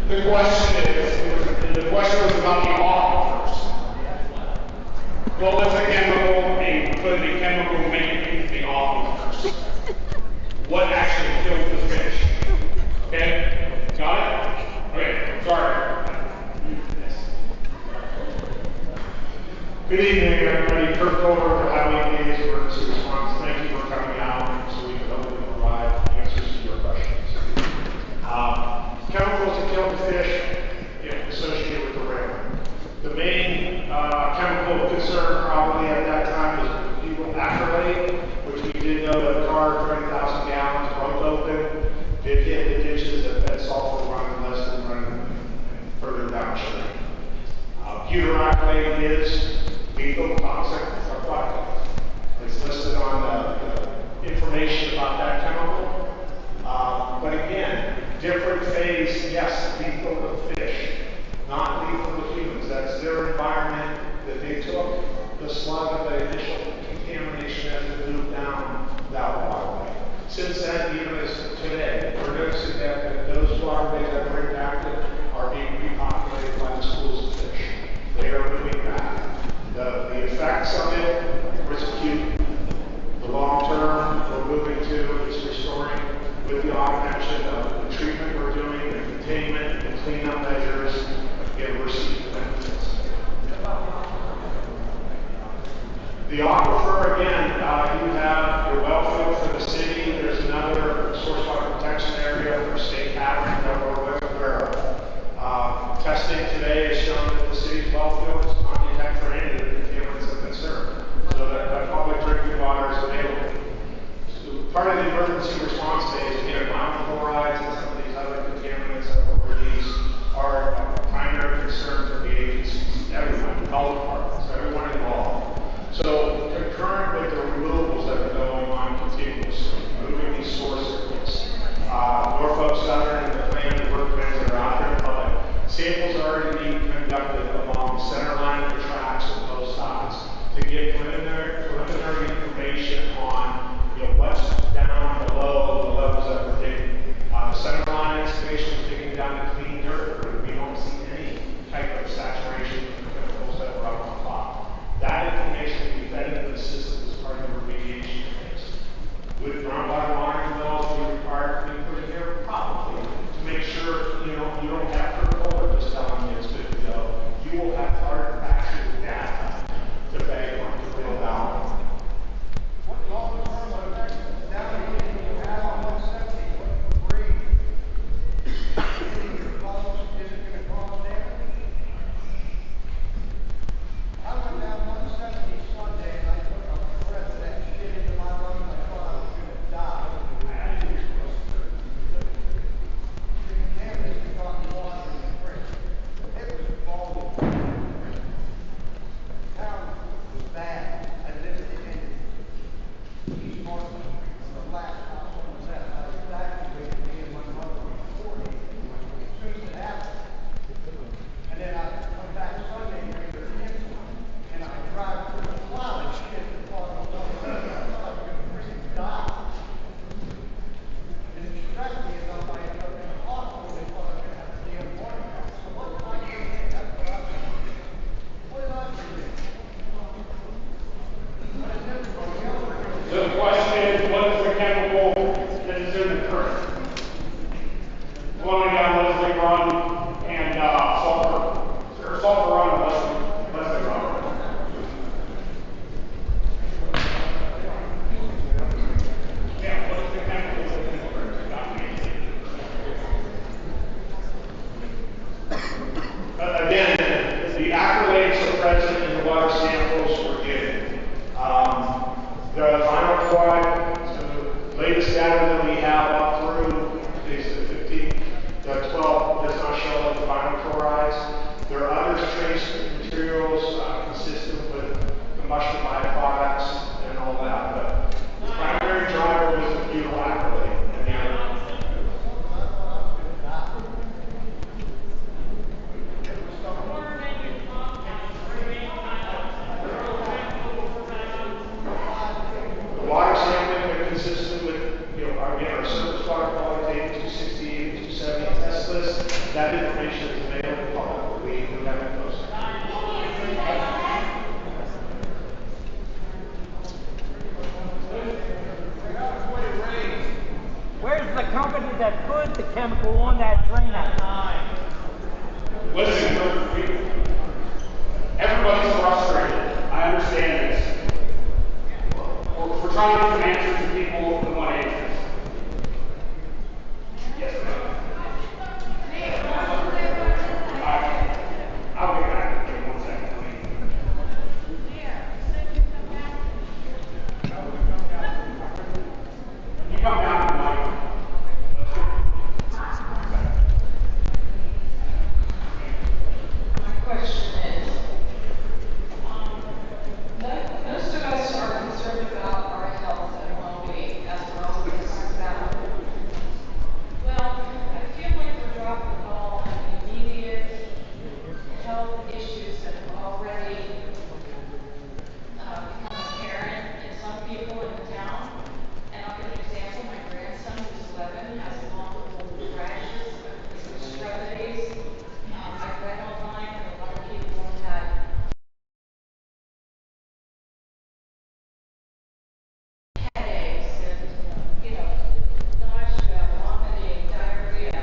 The question was about the aquifers. Well, it's a chemical, put a chemical making the aquifers. What actually killed the fish? Okay? Got it? Okay, sorry. Good evening, everybody. Kurt Kohler for Highway Days Emergency Response. Thank you for coming out so we can hopefully provide answers to your questions. Chemicals that kill the fish associated with the rail. The main chemical concern probably at that time was people acrylate, which we did know that a car 20,000 gallons broke open, did hit the ditches that sulfur running less than running further downstream. Butyracylate is lethal, toxic, subtoxic. It's listed on the information about that chemical. But again, different phase, yes, lethal to fish, not lethal to humans. That's their environment that they took the slug of the initial contamination as it moved down that waterway. Since then, even as today, we're noticing that those waterways that were impacted are being repopulated by the schools of fish. They are moving back. The effects of it was acute. The long term we're moving to is restoring with the augmentation of the treatment we're doing, the containment, the cleanup measures, and we're seeing the benefits. The aquifer, again, you have your well field for the city. There's another source water protection area for state having that we're aware of. Testing today has shown that the city's well field is not detect for any of the contaminants of concern, so that public drinking water is available. So part of the emergency response phase, again, monochlorides and some of these other contaminants that were released are a primary concern for the agencies, everyone, health departments, everyone involved. So concurrent with the removals that are going on people on that train at 9. Listen, everybody's frustrated. I understand this. We're trying to get some answers to people who want answers. Yes, ma'am. I'll be back in 1 second, please. You come down to Mike. My question is, most of us are concerned about our health and well-being as we're all concerned about. Well, I feel like we're dropping the ball on the immediate health issues that have already become apparent in some people in the town. And I'll give an example. My grandson, who's 11, has multiple rashes of his extremities. I've read online and a lot of people have had headaches and, nausea, vomiting, diarrhea.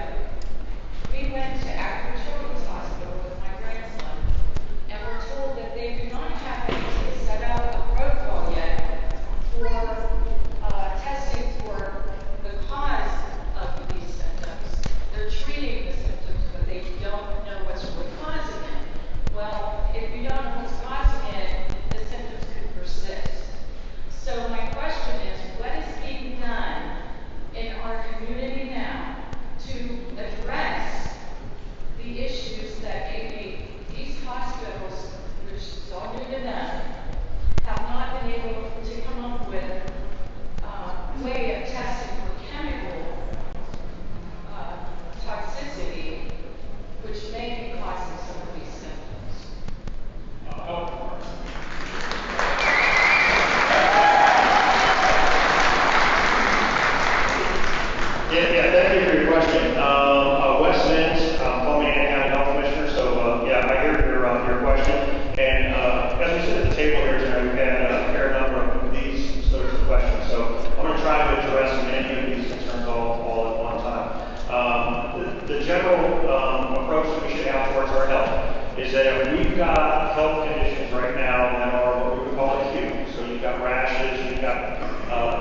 We went to Akron Children's Hospital with my grandson, and we're told that they do not have anything set out a protocol yet for testing for the cause of these symptoms. They're treating the symptoms, but they don't know what's really causing it. Well, if you don't know what's causing it, the symptoms could persist. So my question is, what is being done in our community now to address the issues that maybe these hospitals, which is all new to them, have not been able to come up with a way of testing for chemical toxicity, which may be causing some of these symptoms? Yeah, thank you for your question. Wes Mintz, Palmetto County Health Commissioner, so yeah, I hear your question. And as we sit at the table here tonight, we've had a fair number of these sorts of questions. So I'm going to try to address many of these concerns all at one time. The general approach that we should have towards our health is that if we've got health conditions right now that are what we would call acute, so you've got rashes, you've got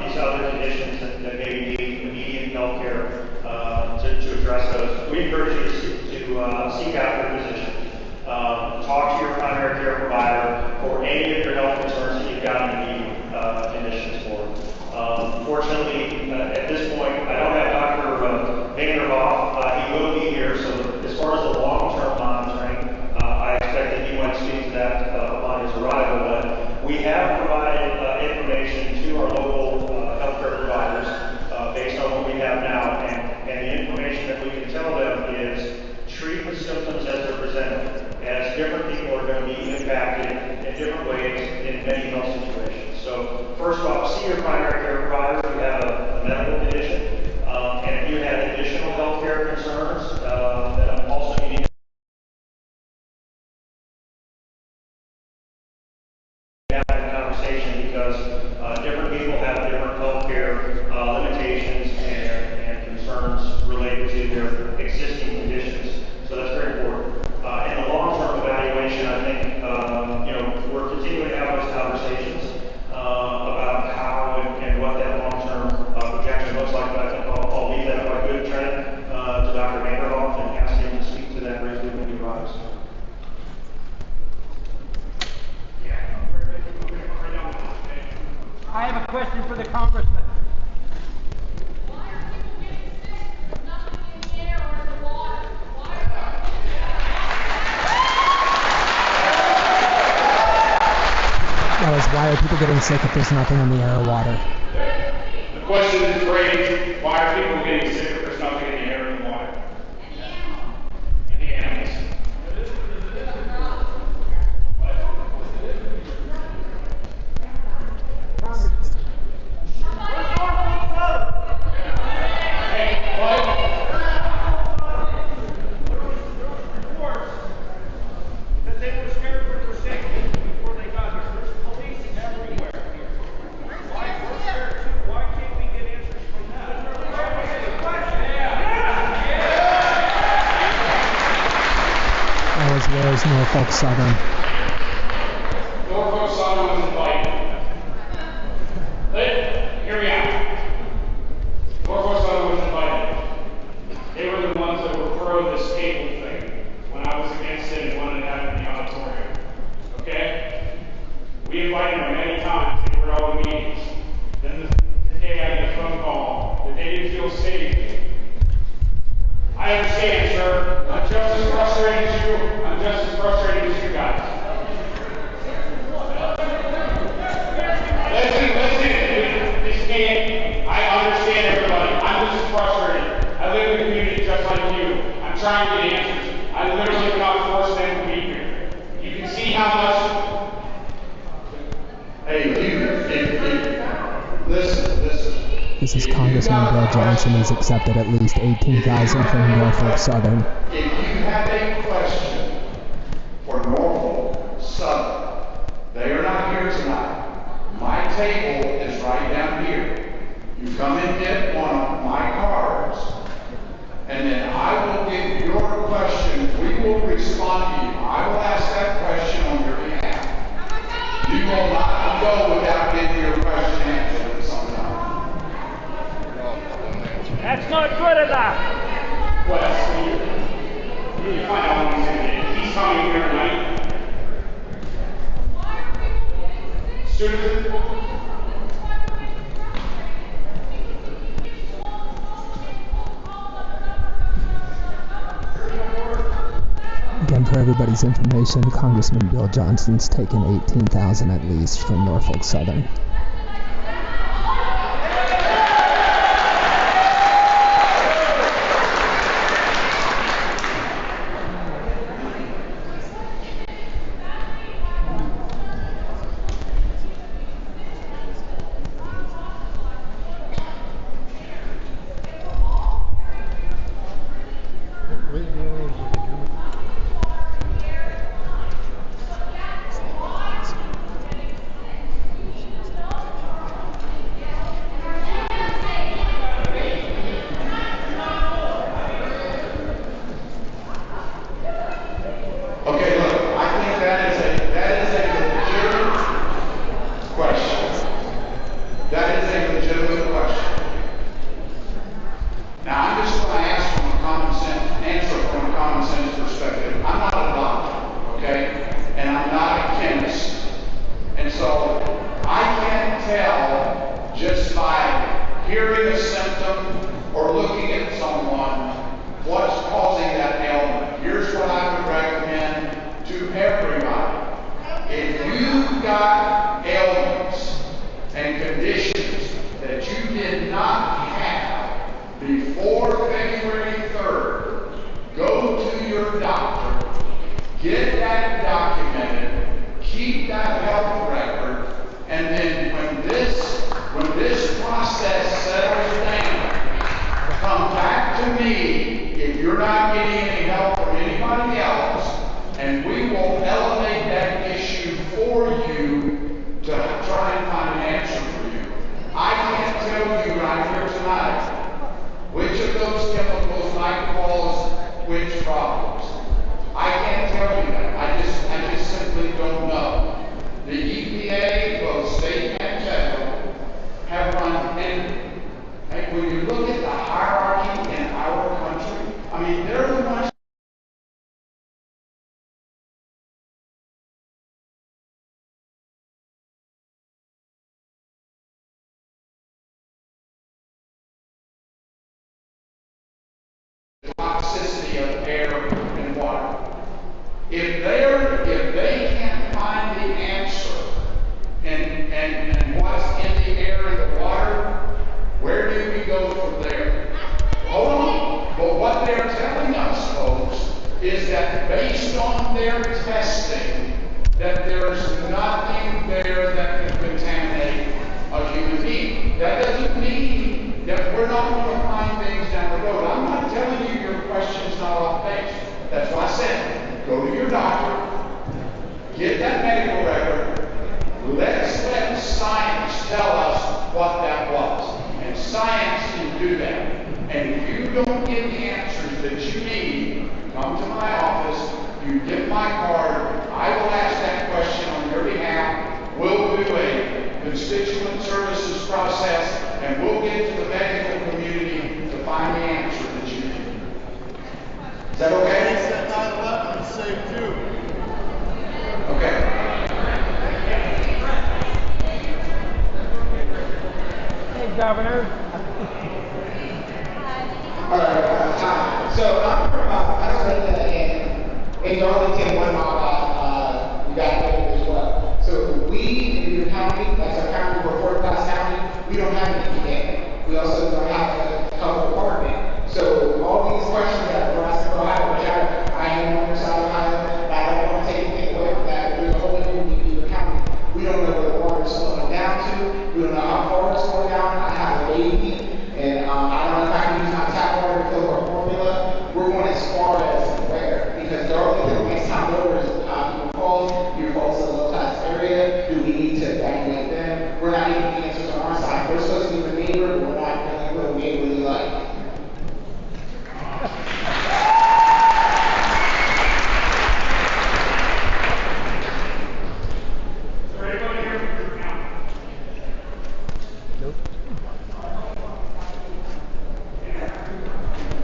these other conditions that maybe need immediate health care to address those, we encourage you to seek out your physician. Talk to your primary care provider for any of your health concerns that you've got immediate conditions for. Fortunately, at this point, I don't have Dr. Vanderhoff. He will be here, so as far as the long-term monitoring, I expect that he might speak to that upon his arrival. But we have provided information to our local healthcare providers based on what we have now, and the information that we can tell them is treat the symptoms as they're presented, as different people are going to be impacted in different ways in many health situations. So first off, see your primary care provider if you have a medical condition, and if you have additional health care concerns that also you need to have a conversation, because different people have different health care limitations and concerns related to their existing conditions. So that's very important. In the long-term evaluation, I think we're continuing to have those conversations about how and what that long-term projection looks like. But I think I'll leave that by good trend to Dr. Vanderhoff and ask him to speak to that briefly when he arrives. I have a question for the congressman. Why are people getting sick with nothing in the air or in the water? Why are That was, why are people getting sick if there's nothing in the air or water? The question is phrased, why are people getting sick if there's nothing in the air and the water? And the animals. That they were scared for their safety before they got here. There's police everywhere here. Why we're scared too? Why can't we get answers from them? Norfolk Southern. Norfolk Southern was invited. Hear me out. Norfolk Southern was invited. They were the ones that were pro this cable thing when I was against it and wanted to have it in the auditorium. Okay? We invited them many times. They were at all the meetings. Then the day I get a phone call that they didn't feel safe. I understand, sir. I'm just as frustrated as you. I'm just as frustrated as you guys. Listen. This can't. I understand everybody. I'm just as frustrated. I live in a community just like you. I'm trying to get answers. I literally cannot force them to be here. You can see how much. Hey, listen. This is Congressman Bill Johnson. He's accepted at least 18,000 from Norfolk Southern. If you have a question for Norfolk Southern, they are not here tonight. My table is right down here. You come and get one of my cards, and then I will get your question. We will respond to you. I will ask that question on your behalf. You will not go without getting your question answered sometime. That's not good enough. Wes, you find out when he's in it. He's coming here tonight. Students. Again, for everybody's information, Congressman Bill Johnson's taken 18,000 at least from Norfolk Southern. Okay, look, I think that is a legitimate question. That is a legitimate question. Now, I'm just going to answer from a common sense perspective. I'm not a doctor, okay? And I'm not a chemist. And so I can't tell just by hearing a symptom or looking at someone what's causing that ailment. Here's what I would recommend to everybody. If you've got ailments and conditions that you did not have before February 3rd, go to your doctor, get that documented, keep that health record, and then when this process settles down, come back to me if you're not getting any help from anybody else, and we will elevate that issue for you to try and find an answer for you. I can't tell you right here tonight which of those chemicals might cause which problems. I can't tell you that. I just simply don't know. The EPA, both state and federal, have run in. And when you look at the hierarchy in our country, I mean, they're the ones toxicity of air and water. If they can't find the answer and what's in the air and the water, where do we go from there? Hold on. But what they're telling us, folks, is that based on their testing, that there's nothing there that can contaminate a human being. That doesn't mean that we're not going to find things down the road. I'm not telling you your question's not off base. That's why I said, go to your doctor, get that medical record, let's let science tell us what that was. And science can do that. And if you don't get the answers that you need, come to my office, you get my card, do a constituent services process, and we'll get to the medical community to find the answer that you need. Is that okay? He said 9/11 is safe too. Okay. Hey, Governor. All right, hi. So I'm from Pennsylvania and in Darlington, 1 mile out, we got it as well. So we in your county, as a county, we're fourth-class county, we don't have an EPA. We also don't have a health department. So all these questions that we're asking for Ohio, which I am on the side of Ohio, I don't want to take anything away from that. There's a whole new your county. We don't know where the water is flowing down to. We don't know how far it's going down. I have a baby. And I don't know if I can use my tap water to fill our formula. We're going as far as where? Because Darlington, next time over is Beaver Falls is a low-class area. Do we need to evaluate them? We're not even getting answers on our side. We're supposed to be the neighbor, but we're not really what we really like.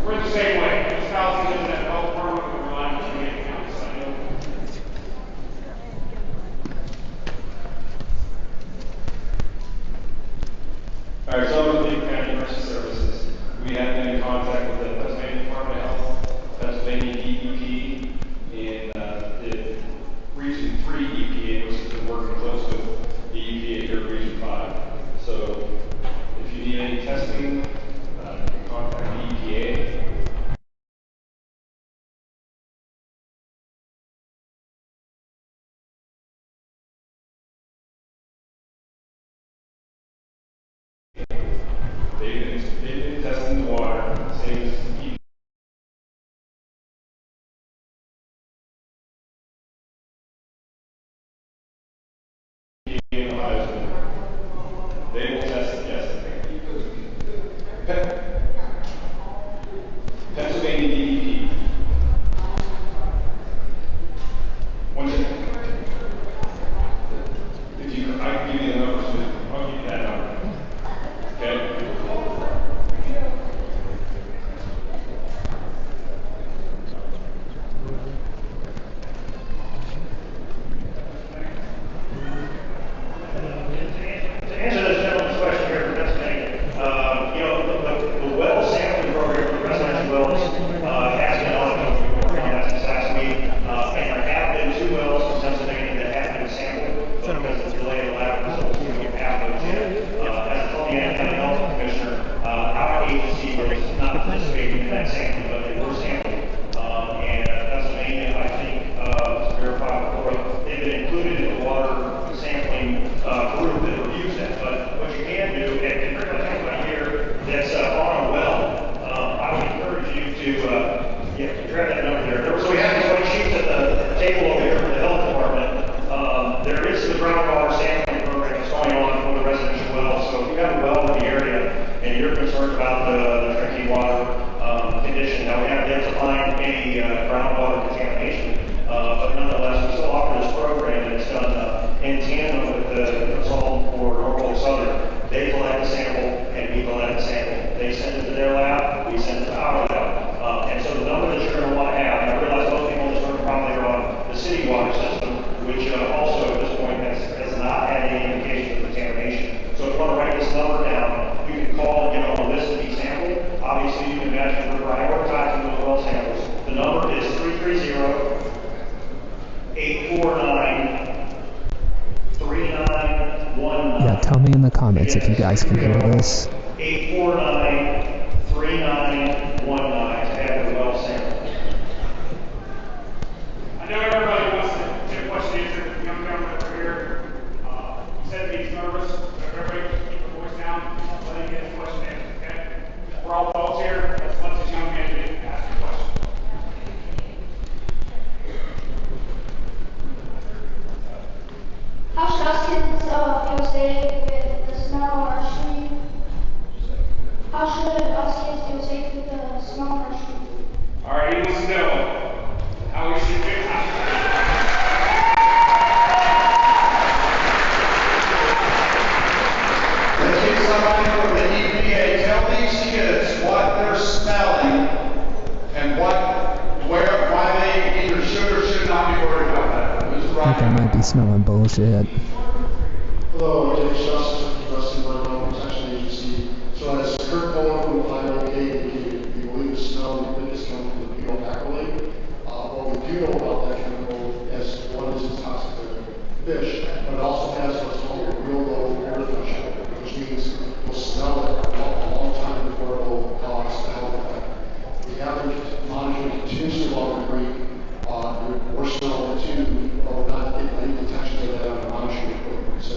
We're the same way. This house lives in that health department, we rely on the community county, so I know. All right, so with Lee County Emergency Services, we have been in contact with the Pennsylvania Department of Health, Pennsylvania DEP, and the Region 3 EPA, which has been working close with the EPA here at Region 5. So if you need any testing, you can contact the EPA. They've been testing the water, same as EPA. In Ohio, they will test it, yes. Pennsylvania DEP. Once you, if you, I can give you the number, so I'll give you that number. Okay? To answer this gentleman's question here from Pennsylvania, the well sampling program for residential wells has been ongoing. We worked on that since last week, and there have been 2 wells in Pennsylvania that have been sampled, but because of the delay in the lab results, we don't have those yet. As a Columbiana County Health Commissioner, our agency was not participating in that sampling, but they were sampled. And Pennsylvania, I think, to verify before, they've been included in the water sampling group that reviews that. But what you can do, and pretty much anybody here that's on a well, I would encourage you to grab that number there. So we have these white sheets at the table over here for the health department. There is the groundwater sampling program that's going on for the residential wells. So if you have a well in the area and you're concerned about the drinking water condition, now we have yet to find any groundwater contamination. But nonetheless, we still offer this program, and it's done in tandem with the consultant for Norfolk Southern. They collect the sample, and we collect the sample. They send it to their lab, we send it to our lab. And so the number that you're going to want to have, and I realize most people in this room probably are on the city water system, which also at this point has not had any indication of contamination. So if you want to write this number down, you can call and get on the list to be sampled. Obviously, you can imagine we're prioritizing those well samples. The number is 330-849-3919. Yeah, tell me in the comments if you guys can hear this. 849-3919 to have the well sampled. I know everybody wants to get a question answered. The young gentleman over here, he said he's nervous. Everybody just keep your voice down. Let him get his question answered, okay? We're all adults here. Let's let this young man ask your question. How should us kids feel safe with the smell on our street? How should us kids feel safe with the smell on our street? All right, he wants to know how we should feel. like I might be smelling bullshit. Hello, I'm Dave Justice, Trustee of Environmental Protection Agency. So as Kurt Bowen from 5OK indicated, we believe the smell and goodness come from the butyl acrylate. What we do know about that chemical is one is it's toxic to fish, but it also has what's called a real low odor threshold, which means you'll smell it for a long time before it will cause a health effect. We have been monitoring continuously while we breathe. We're still too, but we're not getting any detection of that on the monitoring equipment. So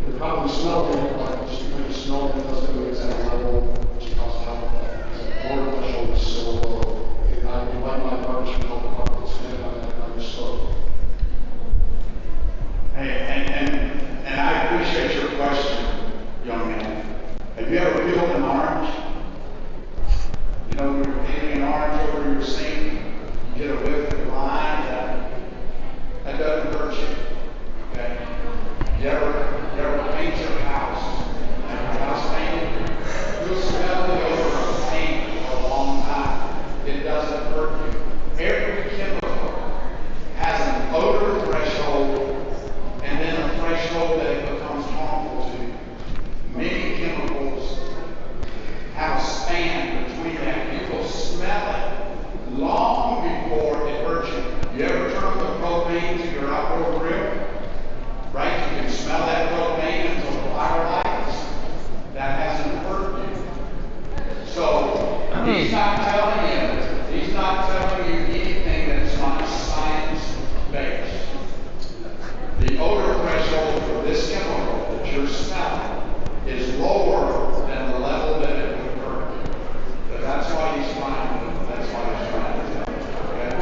you probably smell it, but just because you smell it doesn't mean it's at a level which causes a health effect. The odor threshold is so low. And I invite my partners from health department to stand on that on the slope. And I appreciate your question, young man. Have you ever peeled an orange? You know, when you're peeling an orange over your sink, you get a whiff of the lime, that doesn't hurt you. Okay? You ever paint your house? And your house painted? You'll smell the odor of paint for a long time. It doesn't hurt you. Every chemical has an odor threshold and then a threshold that it becomes harmful to you. Many chemicals have a span between that. You will smell it long before it hurts you. You ever turn the propane to your outdoor grill? Right? You can smell that propane until the fire lights. That hasn't hurt you. So he's not telling you anything that's not science-based. The odor threshold for this chemical that you're smelling is lower than the level that it would hurt you. But that's why he's trying to tell you. Okay?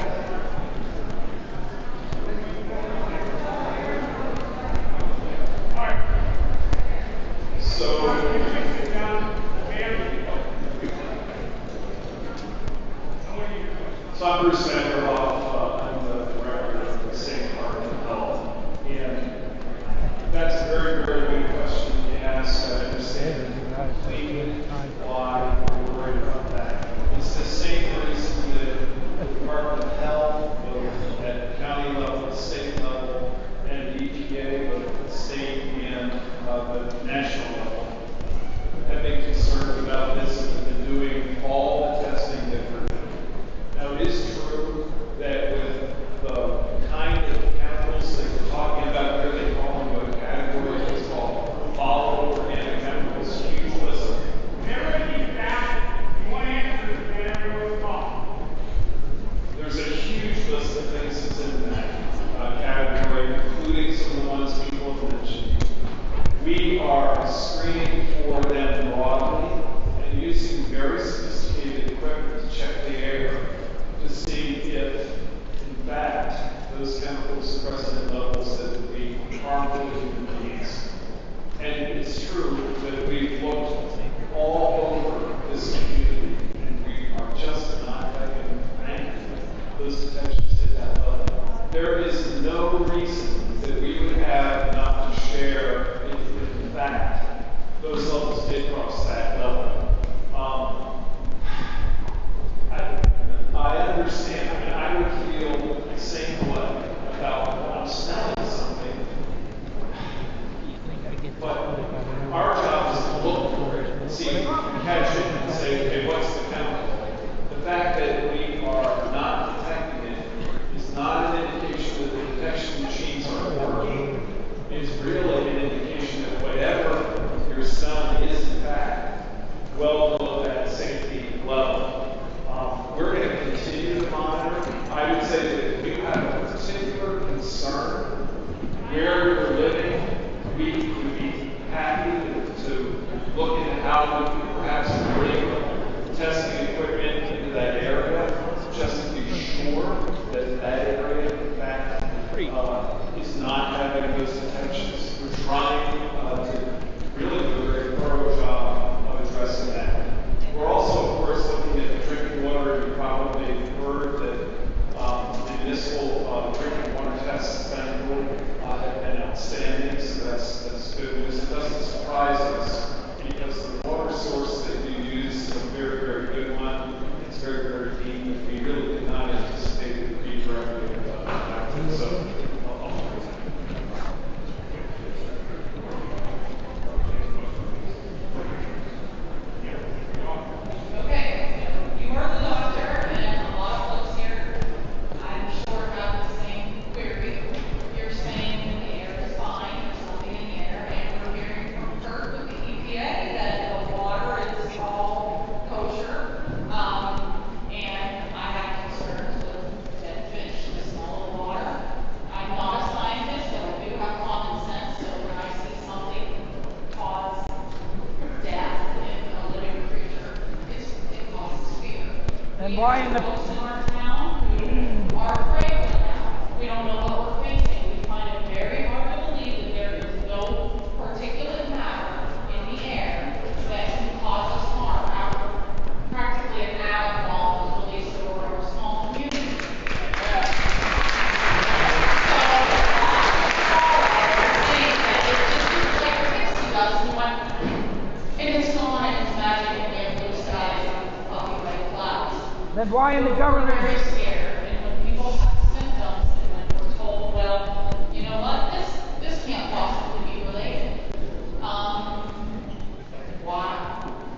So I'm Bruce Vanderhoff. I'm the director of the State Department of Health. And that's a very, very good question you ask. I understand completely why we're worried about that. It's the same reason that the Department of Health, both at the county level, the state level, and the EPA, both at the state and the national level, have been concerned about this and have been doing all the testing that we're doing. Now, it is true that with the kind of chemicals that we're talking about here, they fall into a category that's called volatile organic chemicals, huge list of There's a huge list of things that's in that category, including some of the ones people have mentioned. We are screening for them broadly and using very sophisticated equipment to check the air to see if, in fact, those chemicals are present at levels that would be harmful to human beings. And it's true that we've looked all over this community, and we are just not having those detections at that level. There is no reason that we would have not to share if, in fact, those levels did cross that level. I understand. I mean, I would feel the same way about when I'm smelling something. But our job is to look for it and see if we can catch it and say, okay, what's the chemical? The fact that we are not detecting it is not an indication that the detection machines are working. It's really an indication that whatever you're smelling is, in fact, well below that safety level. We're going to continue to monitor. I would say that if we have a particular concern where we're living, we would be happy to look at how we could perhaps bring testing equipment into that area, just to be sure that that area, in fact, is not having those detections. We're trying to really do a very thorough job of addressing that. We're also, of course, looking at the drinking water. You probably heard that the municipal drinking water tests have been outstanding, so that's good news. It doesn't surprise us because the water source that you use is a very, very good one. Then why in the folks in our town who are afraid right now. We don't know what we're facing. We find it very hard to believe that there is no particulate matter in the air that can cause us harm after practically an atom bomb was released over our small community. And it's gone and it's magic and we have blue skies and fluffy white clouds. then why in the We're governor? very scared, and when people have symptoms and when we're told, well, you know what, this can't possibly be related. Why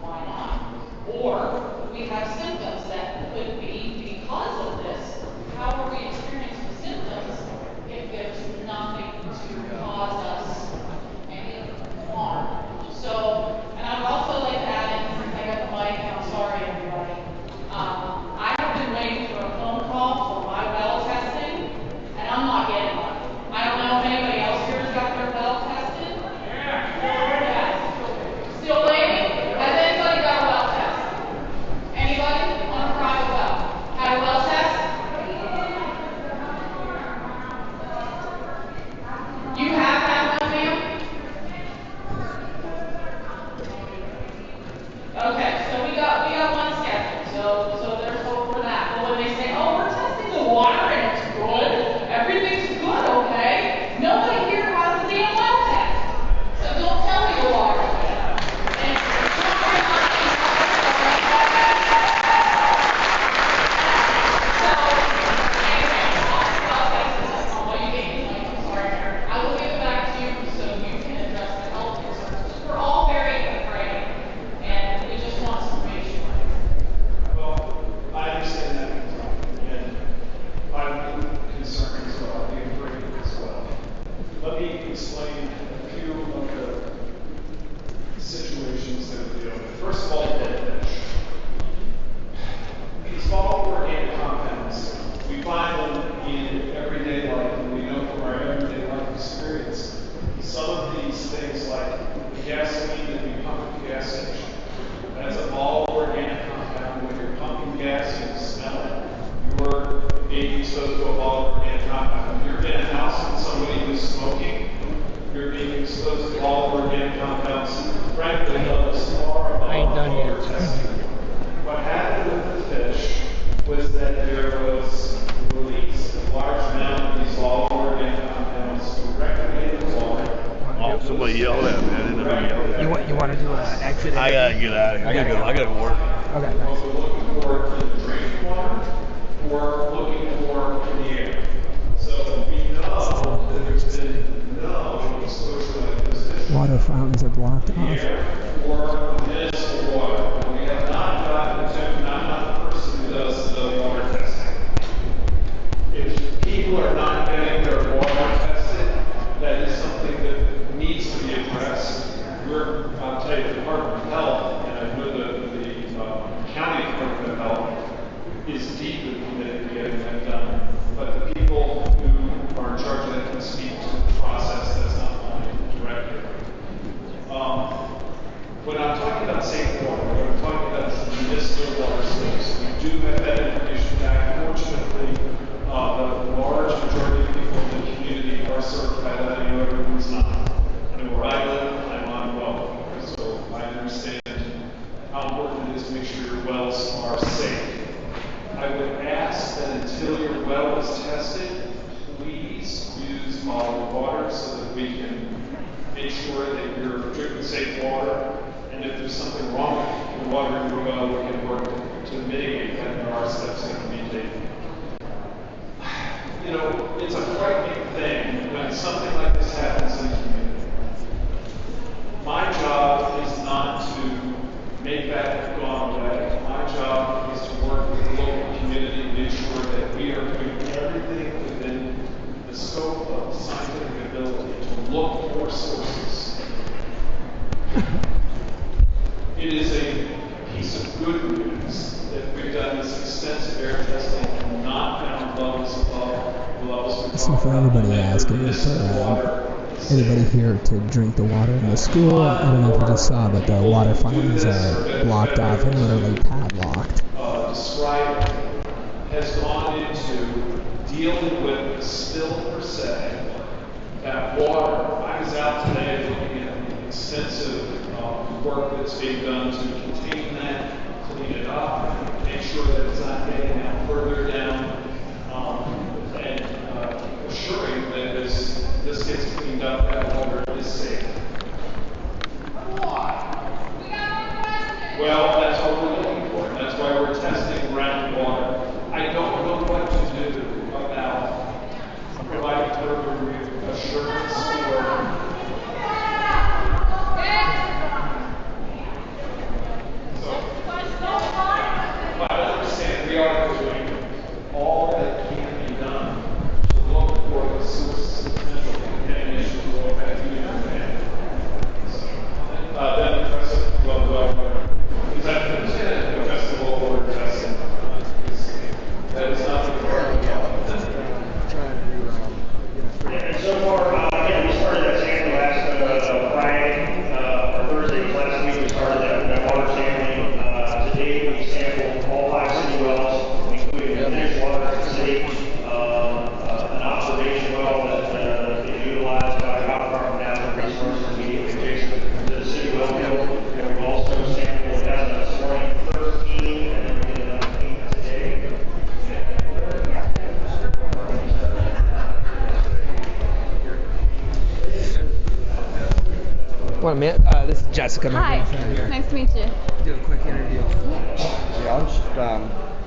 not? Or we have symptoms that could be because of this. How are we experiencing symptoms if there's nothing to cause us any harm? So, and I would also like to add in, since I got the mic, and I'm sorry everybody, I have been waiting for a phone call for my well testing, and I'm not getting one. I don't know if anybody else here has got their well tested. Yes. Still waiting? Has anybody got a well test? Anybody on a private well? Had a well test? You have had one, ma'am? Okay, so we got one scheduled, so there's hope for that. But when they say, oh, we're testing the water and it's good, everything's good, okay? Nobody here has a damn well test. So don't tell me the water's good. And it's not very much so, anyway, I'll get to this. While you gave me the mic, I'm sorry, Mayor. I will give it back to you so you can address the health concerns. We're all very afraid. And we just want some reassurance. Well, I understand that and I'm concerned as well, I'm afraid as well. Let me explain a few of the situations that we're dealing with. First of all, dead fish. These volatile organic compounds, we find them in everyday life, and we know from our everyday life experience. Some of these things, like the gasoline that we pump at the gas station, that's a volatile organic compound. When you're pumping gas and you smell it, you're being exposed to a volatile organic compound. When you're in a house and somebody who's smoking, you're being exposed to volatile organic compounds. Frankly, those far above what we're testing. What happened with the fish was that there was release of large amount of these volatile organic compounds directly into the water. Oh, somebody yelled at me. I didn't know who yelled at me. You want to do an exit? I gotta get out of here. I gotta go to work. Okay. What we're looking for in the drinking water, we're looking for in the air. So we know that there's been no exposure like this. Water fountains are blocked off. Or municipal water. We have not gotten to, and I'm not the person who does the water testing. If people are not getting their water tested, that is something that needs to be addressed. I'll tell you, the Department of Health, and I know the County Department of Health is deeply committed to getting that done. But the people who are in charge of that can speak to the process. That's not mine directly. When I'm talking about safe water, when I'm talking about municipal water sources, we do have that information back. Fortunately, the large majority of people in the community are served by that, and everyone's not. And where I live, I'm on well, so I understand how important it is to make sure your wells are safe. I would ask that until your well is tested, please use bottled water so that we can make sure that you're drinking safe water. And if there's something wrong with the water in your well, we can work to mitigate that. There are steps that can be taken. You know, it's a frightening thing when something like this happens in the community. My job is not to make that have gone away. My job is to work with the local community and make sure that we are doing everything within the scope of scientific ability to look for sources. It is a piece of good news that we've done this extensive air testing and not found levels above the levels. So for everybody asking if anybody here to drink the water in the school, I don't know if you just saw, but the water fountains are blocked off and literally padlocked. Describe has gone into dealing with the spill per se, that water. I was out today looking at the extensive work that's being done to contain that, clean it up, make sure that it's not getting out further down, and assuring that this gets cleaned up, that water is safe. Well, that's what we're looking for. And that's why we're testing groundwater. I don't know what to do about providing further assurance or. But I understand we are doing all that can be done to look for the sources of potential contamination to go back to the environment. Then the president will go. Is that the festival order testing? That is not the part. And so far, we started that sampling last Friday, or Thursday last week. We started that water sampling. Today we sampled all 5 city wells, including the finished water in the city, an observation well that is utilized by Outcrop Natural Resources immediately adjacent to the city well field. And we've also sampled this morning 13 and then 19 today. One minute. This is Jessica. Hi. Nice to meet you. Do a quick interview. Yeah, I'll just,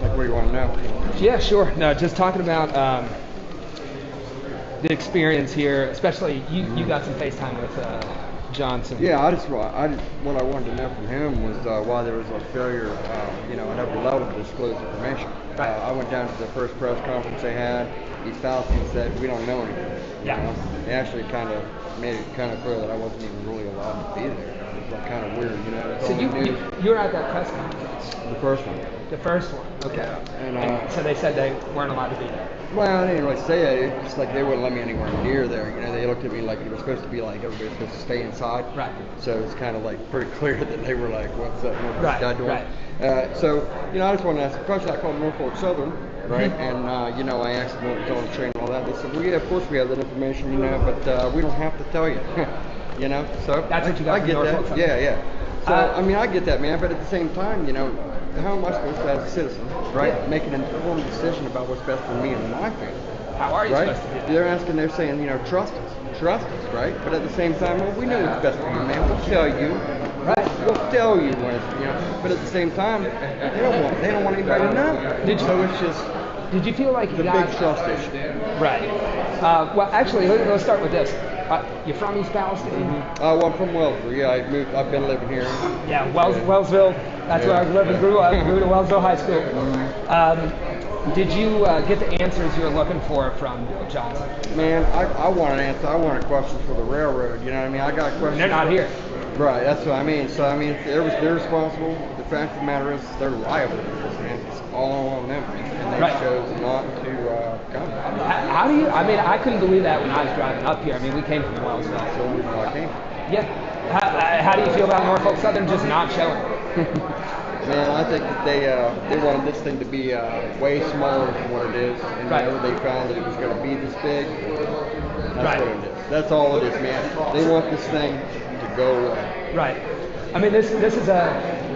like, what do you want to know? Yeah, sure. No, just talking about the experience here, especially you got some FaceTime with Johnson. Yeah, what I wanted to know from him was why there was a failure, at every level to disclose information. I went down to the first press conference they had. East Palestine said, we don't know anything. Yeah. They actually kind of made it kind of clear that I wasn't even really allowed to be there. It was kind of weird, So you were at that press conference? The first one. The first one, okay. Yeah. And so they said they weren't allowed to be there? Well, I didn't really say it. It's like they wouldn't let me anywhere near there. They looked at me like it was supposed to be like everybody's supposed to stay inside. Right. So it's kind of like pretty clear that they were like, what's up? What's Right, this guy doing? right. I just want to ask a question. I called Norfolk Southern, right? And, I asked them what was on the train and all that. They said, well, yeah, of course we have that information, but we don't have to tell you. So that's what you got I from get Norfolk that. Southern. Yeah. So, I get that, man. But at the same time, how am I supposed to, as a citizen, right, make an informed decision about what's best for me and my family? How are you supposed to do that? They're saying, trust us, right? But at the same time, well, we know what's best for you, man. We'll tell you, right? We'll tell you when it's, But at the same time, they don't want anybody to know. So it's just. Did you feel like the big trust issue? Right. Well, actually, let's start with this. You're from East Palestine? Well, I'm from Wellsville. Yeah, I've been living here. Yeah, Wellsville. That's where I lived and grew up. Grew to Wellsville High School. Did you get the answers you were looking for from Bill Johnson? Man, I want an answer. I want a question for the railroad. You know what I mean? I got questions. They're not here. Right, that's what I mean. So, they're responsible. The fact of the matter is, they're liable for this, man. It's all on them. And they chose not to come. How do you, I couldn't believe that when I was driving up here. We came from Wellsville. So I came. Yeah. How do you feel about Norfolk Southern just not showing? Man, I think that they wanted this thing to be way smaller than what it is. And whenever they found that it was going to be this big, that's what it is. That's all it is, man. They want this thing to go away. Right. This is a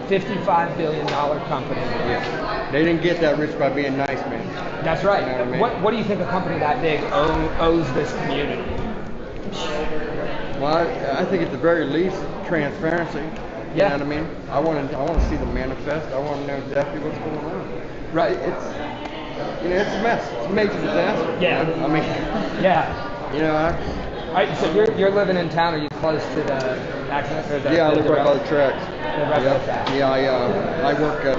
$55 billion company. Yeah. They didn't get that rich by being nice, man. That's right. You know what I mean? What do you think a company that big owes this community? Well, I think at the very least, transparency. You know what I mean? I want to see the manifest. I want to know exactly what's going on. Right. It's a mess. It's a major disaster. Yeah. Yeah. All right, so you're living in town. Are you close to the accident? Or I live right by the tracks. Yeah, I work at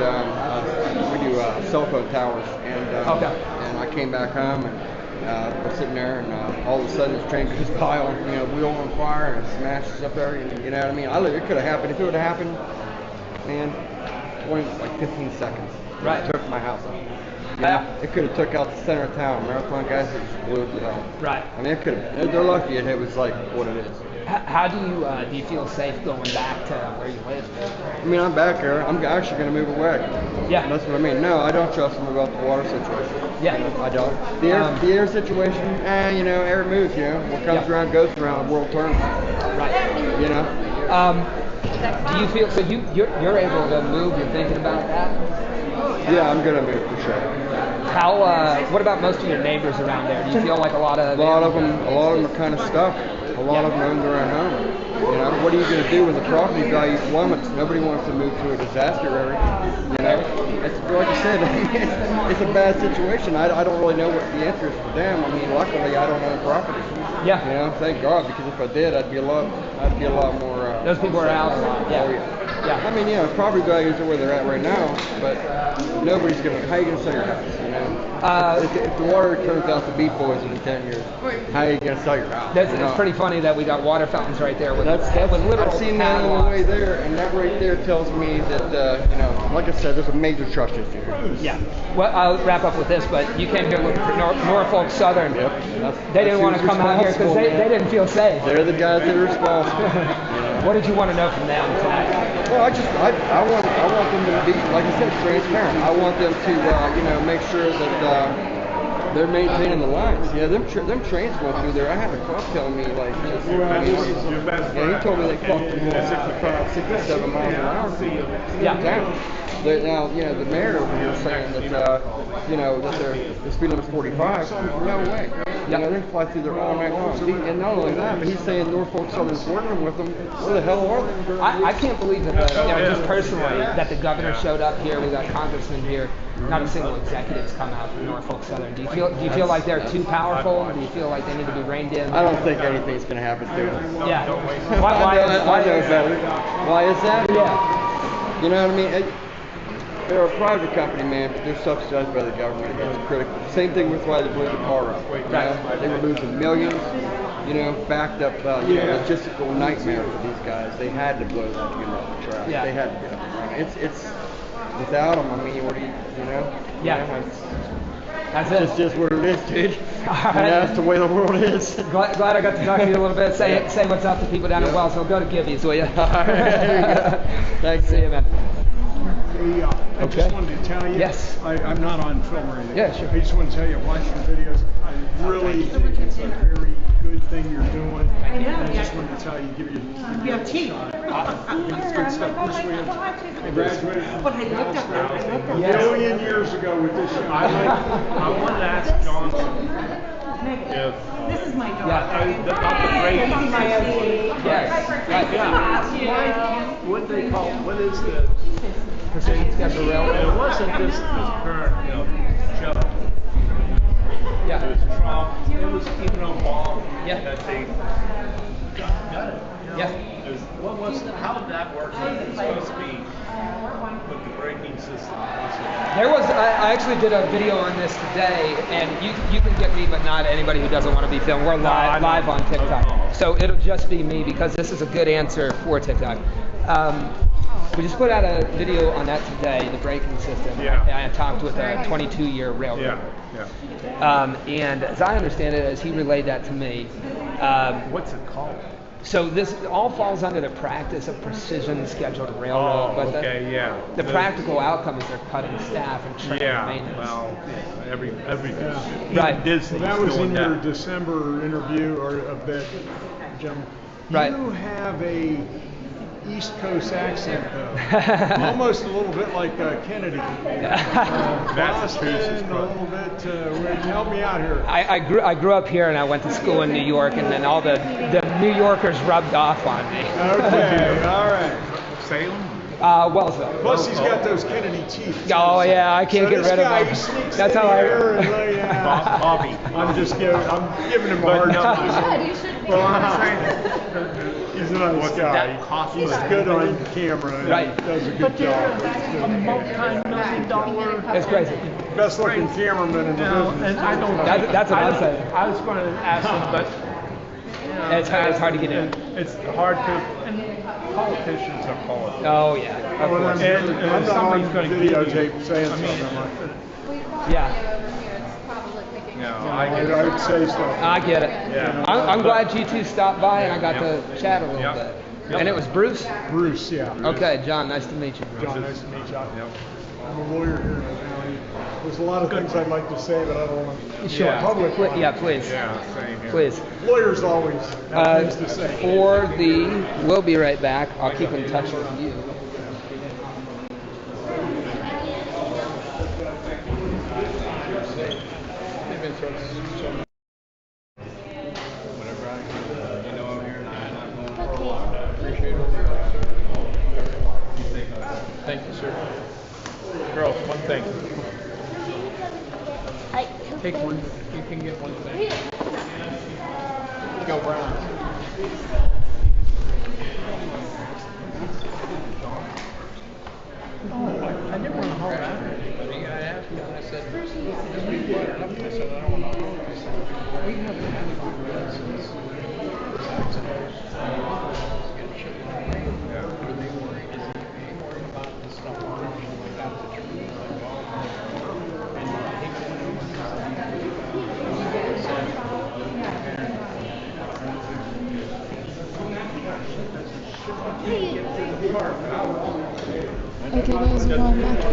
we do cell phone towers, and and I came back home and was sitting there, and all of a sudden this train just piled, wheel on fire and smashes up there. And, you know what I mean? It could have happened. If it would have happened, man, 15 seconds. Right. It took my house up. It could have took out the center of town. Marathon guys just blew it to hell. Right. It could have. They're lucky it was like what it is. How do you feel safe going back to where you live? I mean, I'm back here. I'm actually going to move away. Yeah. That's what I mean. No, I don't trust them about the water situation. Yeah. You know, I don't. The air situation, you know, air moves, you know. What comes around goes around, the world turns. Right. You know? Do you feel, so you're able to move, you're thinking about that? Yeah, I'm going to move for sure. How, what about most of your neighbors around there? Do you feel like a lot of them are kind of stuck. A lot of them own their own home. You know, what are you going to do when the property value plummets? Nobody wants to move to a disaster area. You know, it's like I said, it's a bad situation. I don't really know what the answer is for them. I mean, luckily I don't own property. Yeah. You know, thank God, because if I did, I'd be a lot more. Those people are out a lot. Yeah. Oh, yeah. I mean, you know, property values are where they're at right now, but nobody's gonna. How are you gonna sell your house? You know, if the water turns out to be poison in 10 years, how are you gonna sell your house? It's pretty funny that we got water fountains right there with literal I've seen that on the way there, and that right there tells me that you know, like I said, there's a major trust issue here. Yeah. Well, I'll wrap up with this, but you came here looking for Norfolk Southern. Yep. They didn't want to come out here because they didn't feel safe. They're the guys that are responsible. What did you want to know from them tonight? Well, I want them to be, like I said, transparent. I want them to, you know, make sure that they're maintaining the lines. Yeah, them trains going through there. I had a cop telling me, like, just, he told me they clocked them going 65, 67 miles an hour. Yeah. Now, you know, the mayor over here is saying that, you know, that the speed limit's 45. No way. You know, they fly through there all night long. And not only that, but he's saying Norfolk Southern's working with them. Where the hell are they? I can't believe that, just personally, that the governor showed up here. We got congressmen here. Not a single executive's come out from Norfolk Southern. Do you feel like they're too powerful? Do you feel like they need to be reined in? I don't think anything's going to happen to them. Yeah. Why is that? Why is that? Yeah. You know what I mean? They're a private company, man, but they're subsidized by the government. It's critical. Same thing with why they blew the car up. You know? They were losing millions, you know, backed up, you know, logistical nightmare for these guys. They had to blow that to get off the track. Yeah. They had to get up. It's without them, I mean, what do you know? Yeah. You know, that's it. It's just what it is, dude. All right. You know, that's the way the world is. Glad I got to talk to you a little bit. Say what's up to people down in Wellsville. Go to Gibby's, will you? All right, there you go. Thanks. See you, man. Hey, I just wanted to tell you. Yes. I'm not on film or anything. Yeah, sure. I just want to tell you, watching the videos, I really think it's a very good thing you're doing. I know. I just wanted to tell you, give you a team. It's good stuff. I graduated But I looked up there. a million years ago with this show. I wanted to ask John This is my dog. about the braking system. Yes. Yeah. What they call, what is the Precision schedule rail. It wasn't just the current, you know, jump. Yeah. It was Trump. It was even Obama. Yeah. That they got it. You know? Yeah. It was, what was how did that work? It's supposed to be with the braking system. There was, I actually did a video on this today, and you can get me, but not anybody who doesn't want to be filmed. We're live on TikTok. So it'll just be me because this is a good answer for TikTok. We just put out a video on that today, the braking system. Yeah. And I talked with a 22-year railroader. Yeah. And as I understand it, as he relayed that to me. What's it called? So this all falls under the practice of precision scheduled railroad. Oh, but okay, the practical outcome is they're cutting staff and training maintenance. Well, everything. Right. Disney's That was doing in that. your December interview or of that, Jim. Right. You have a East Coast accent, though. Almost a little bit like Kennedy. Boston, a little bit. Help me out here. I grew up here and I went to school in New York, and then all the New Yorkers rubbed off on me. Okay, all right. Salem? Wellsville. Plus, he's got those Kennedy teeth. Oh yeah, I can't get rid of him. them. That's how I. Bobby. I'm giving him a hard time. Well, I'm saying he's a nice guy. He's good on camera. And Right. Does a good job. A multi-million-dollar. It's crazy. Best looking cameraman in the business. And I don't. That's what I'm saying. I was going to ask him, but you know, It's hard to get in. It's hard to. And politicians are politics. Oh yeah. Of Well, course. I'm not on somebody's going to give you. videotape saying something like that. Yeah. I'd say so. I get it. Yeah. I'm glad you two stopped by and I got to chat a little bit. And it was Bruce? Bruce, yeah. Okay, John, nice to meet you. John, nice to meet you. I'm a lawyer here in the county. There's a lot of things I'd like to say, but I don't want to Sure. public. Yeah, please. Yeah, same here. Please. Lawyers always have things to say. We'll be right back. I'll keep in touch with you. Whenever I can, you know, I'm here and I'm going for a while. I appreciate it. Thank you, sir. Girls, one thing. Take one. You can get one thing. Go Browns. I didn't want to haul back. I asked him and I said, "Is we get it?" I said, "I don't want to haul it." I said, "We haven't had it on that since accidents. Getting shit like that. Are they worried? Is he worried about the stuff on it? Like that, the trees, like all that." And he didn't know what he said. Okay, guys, we're going back in.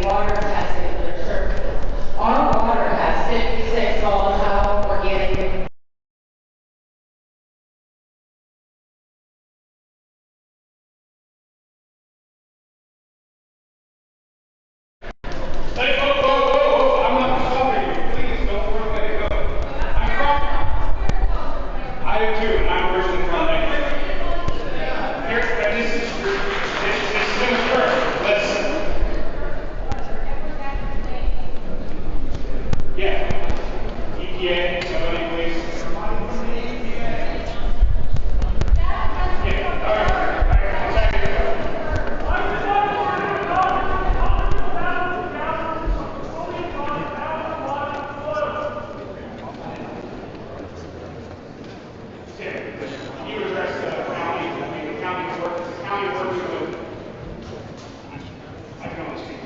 Water testing for their services. Our water has 56 volatile organic. Hey, whoa, I'm not stopping you. Please don't run away. Go. I'm crossing. I do too, and I'm originally from there. Here, this is going to hurt. Let's. Yeah. EPA, somebody please. Yeah, all right. You address the county works. The county works with. I can only speak.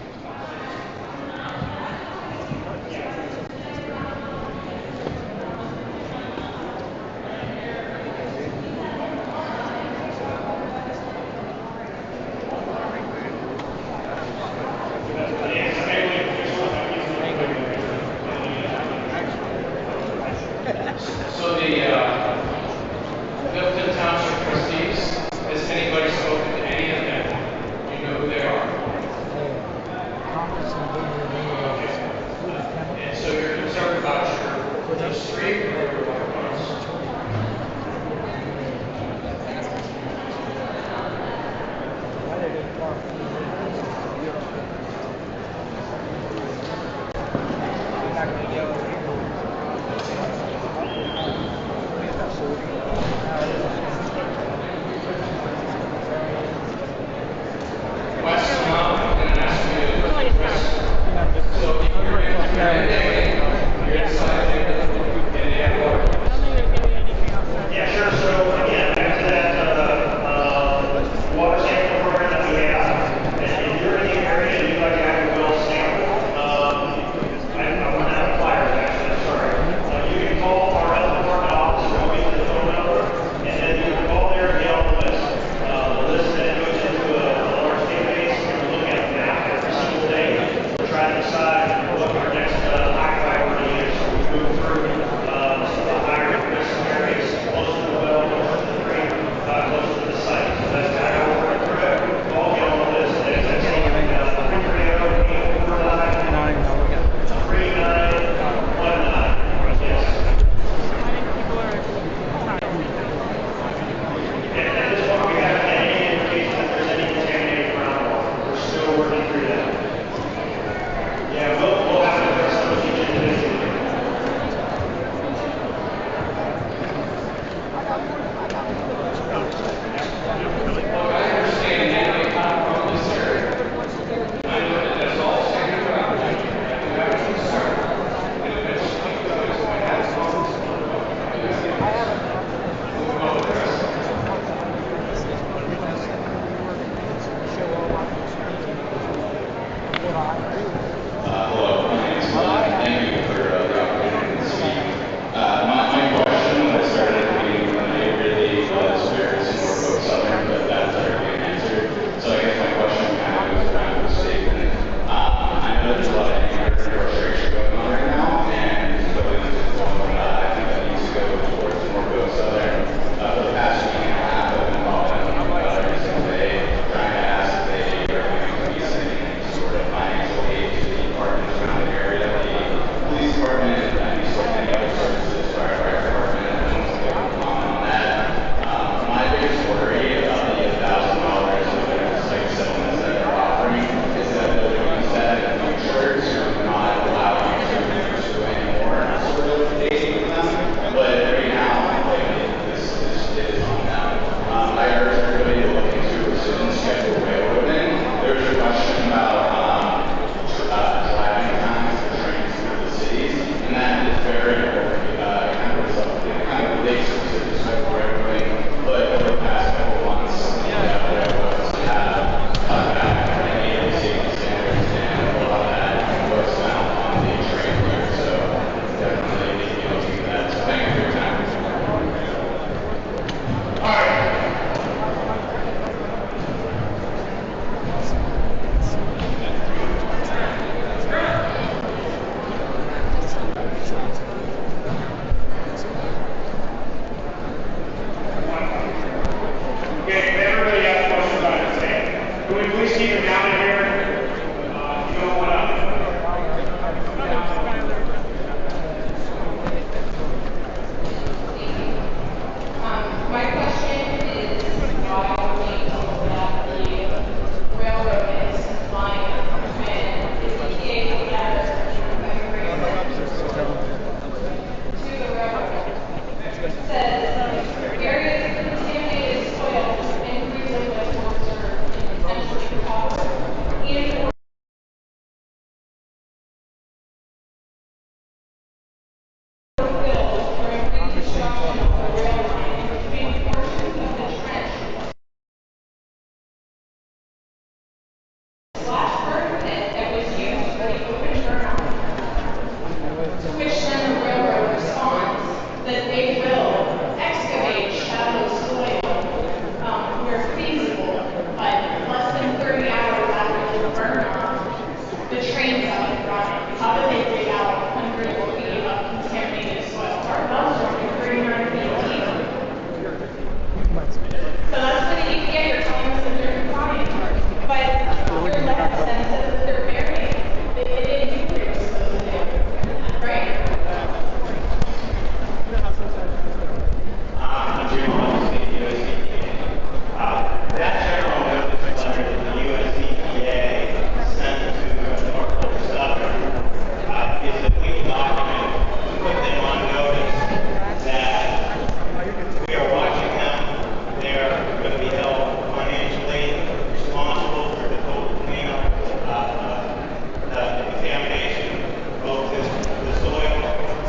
So the Middleton Township trustees, has anybody spoken to any of them? You know who they are? And so you're concerned about your street or your water lines? So if you're in today, you're inside, and they have water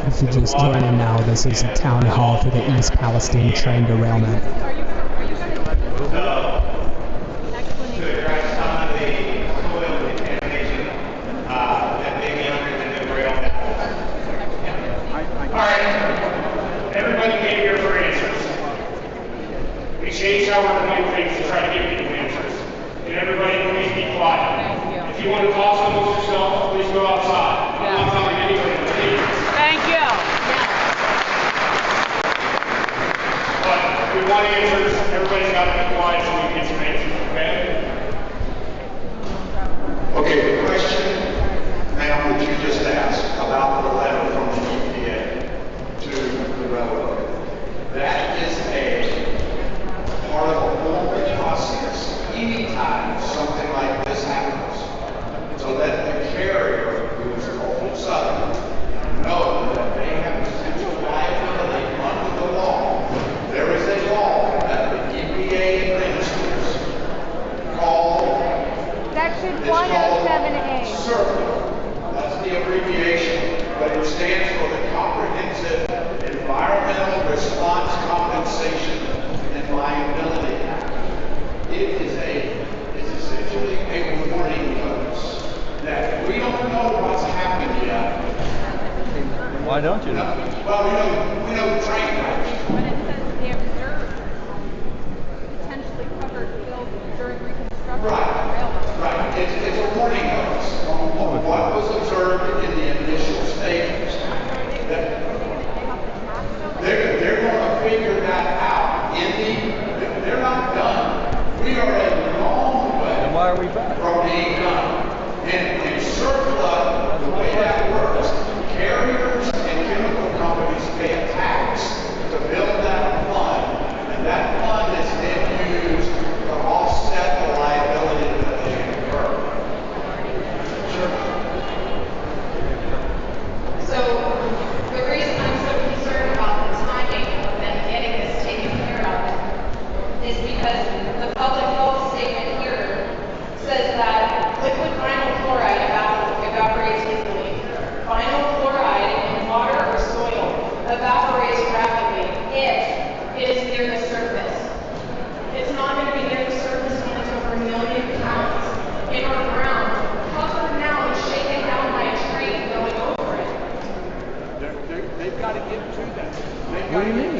If you're just joining now, this is a town hall for the East Palestine train derailment. To address some of the soil contamination that may be under the new rail network. All right, everybody came here for answers. We changed how we're doing things to try to give people answers. And everybody please be quiet. If you want to talk amongst yourself, please go outside. I'm not telling anybody to leave. Thank you. But if we want answers, everybody's got to be quiet so we can get some answers, okay? Okay, the question, ma'am, that you just asked about the letter from the EPA to the railroad, that is a part of a formal process anytime something like this happens, to let the carrier, who is Norfolk Southern, know that they have potential liability under the law. There is a law that the EPA administers called Section it's called 107A. CERCLA. That's the abbreviation, but it stands for the Comprehensive Environmental Response Compensation and Liability Act. It's essentially a warning notice that we don't know what's happened yet. Why don't you know? Well, we know train wrecks. When it says they observed potentially covered fields during reconstruction of the railroad. Right. It's a warning notice on what was observed in the initial stages. They're going to figure that out. They're not done. We are a long way from being done. And CERCLA, the way that works, carriers and chemical companies pay a tax to build that fund, and that fund is then used to offset the liability that they incur. Sure. So the reason I'm so concerned about the timing of them getting this taken care of is because the public health statement here says that liquid vinyl chloride evaporates easily. Vinyl chloride in water or soil evaporates rapidly if it is near the surface. It's not going to be near the surface when it's over 1 million pounds in our ground, covered now and shaken down by a train going over it. They've got to get to that. What do you mean?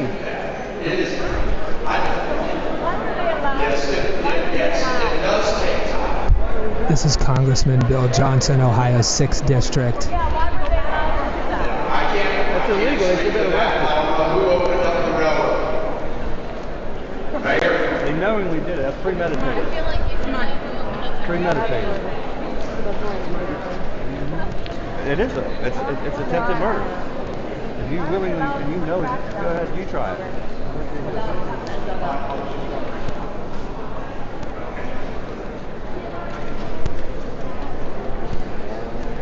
It is. Yes, it does take time. This is Congressman Bill Johnson, Ohio's 6th District. I can't. That's illegal. They should have I don't know who opened up the railroad. Right here. They knowingly did it. That's premeditated. I feel like it's money. Premeditated. It is. It's attempted murder. If you willingly, and you know it, go ahead, you try it.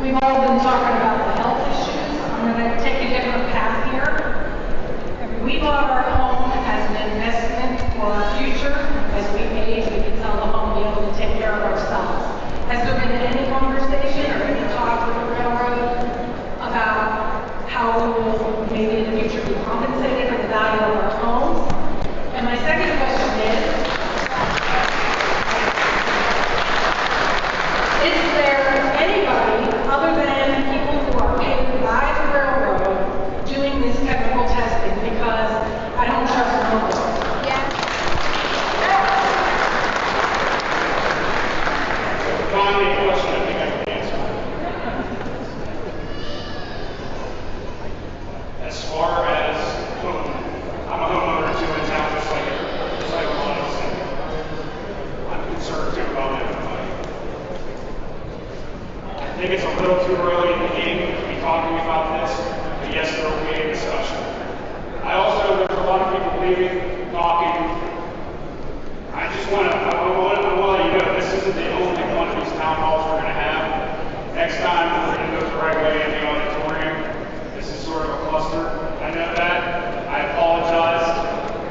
We've all been talking about the health issues. I'm going to take a different path here. We bought our home as an investment for our future. As we age, we can sell the home, be able to take care of ourselves. Has there been any conversation or any talk with the railroad about how we will maybe in the future be compensated for the value of our homes? And my second question is there anybody other than people who are paid by the railroad doing this chemical testing? Because I don't trust the railroad. Yes. Finally, question I think I can answer. As far as I'm a homeowner too in town, just like a lot of us. I'm concerned too about everybody. I think it's a little too early in the game to be talking about this, but yes, there will be a discussion. I also know there's a lot of people leaving, talking. I just want to let you know this isn't the only one of these town halls we're going to have. Next time we're going to go the right way in the auditorium. This is sort of a cluster. I know that. I apologize.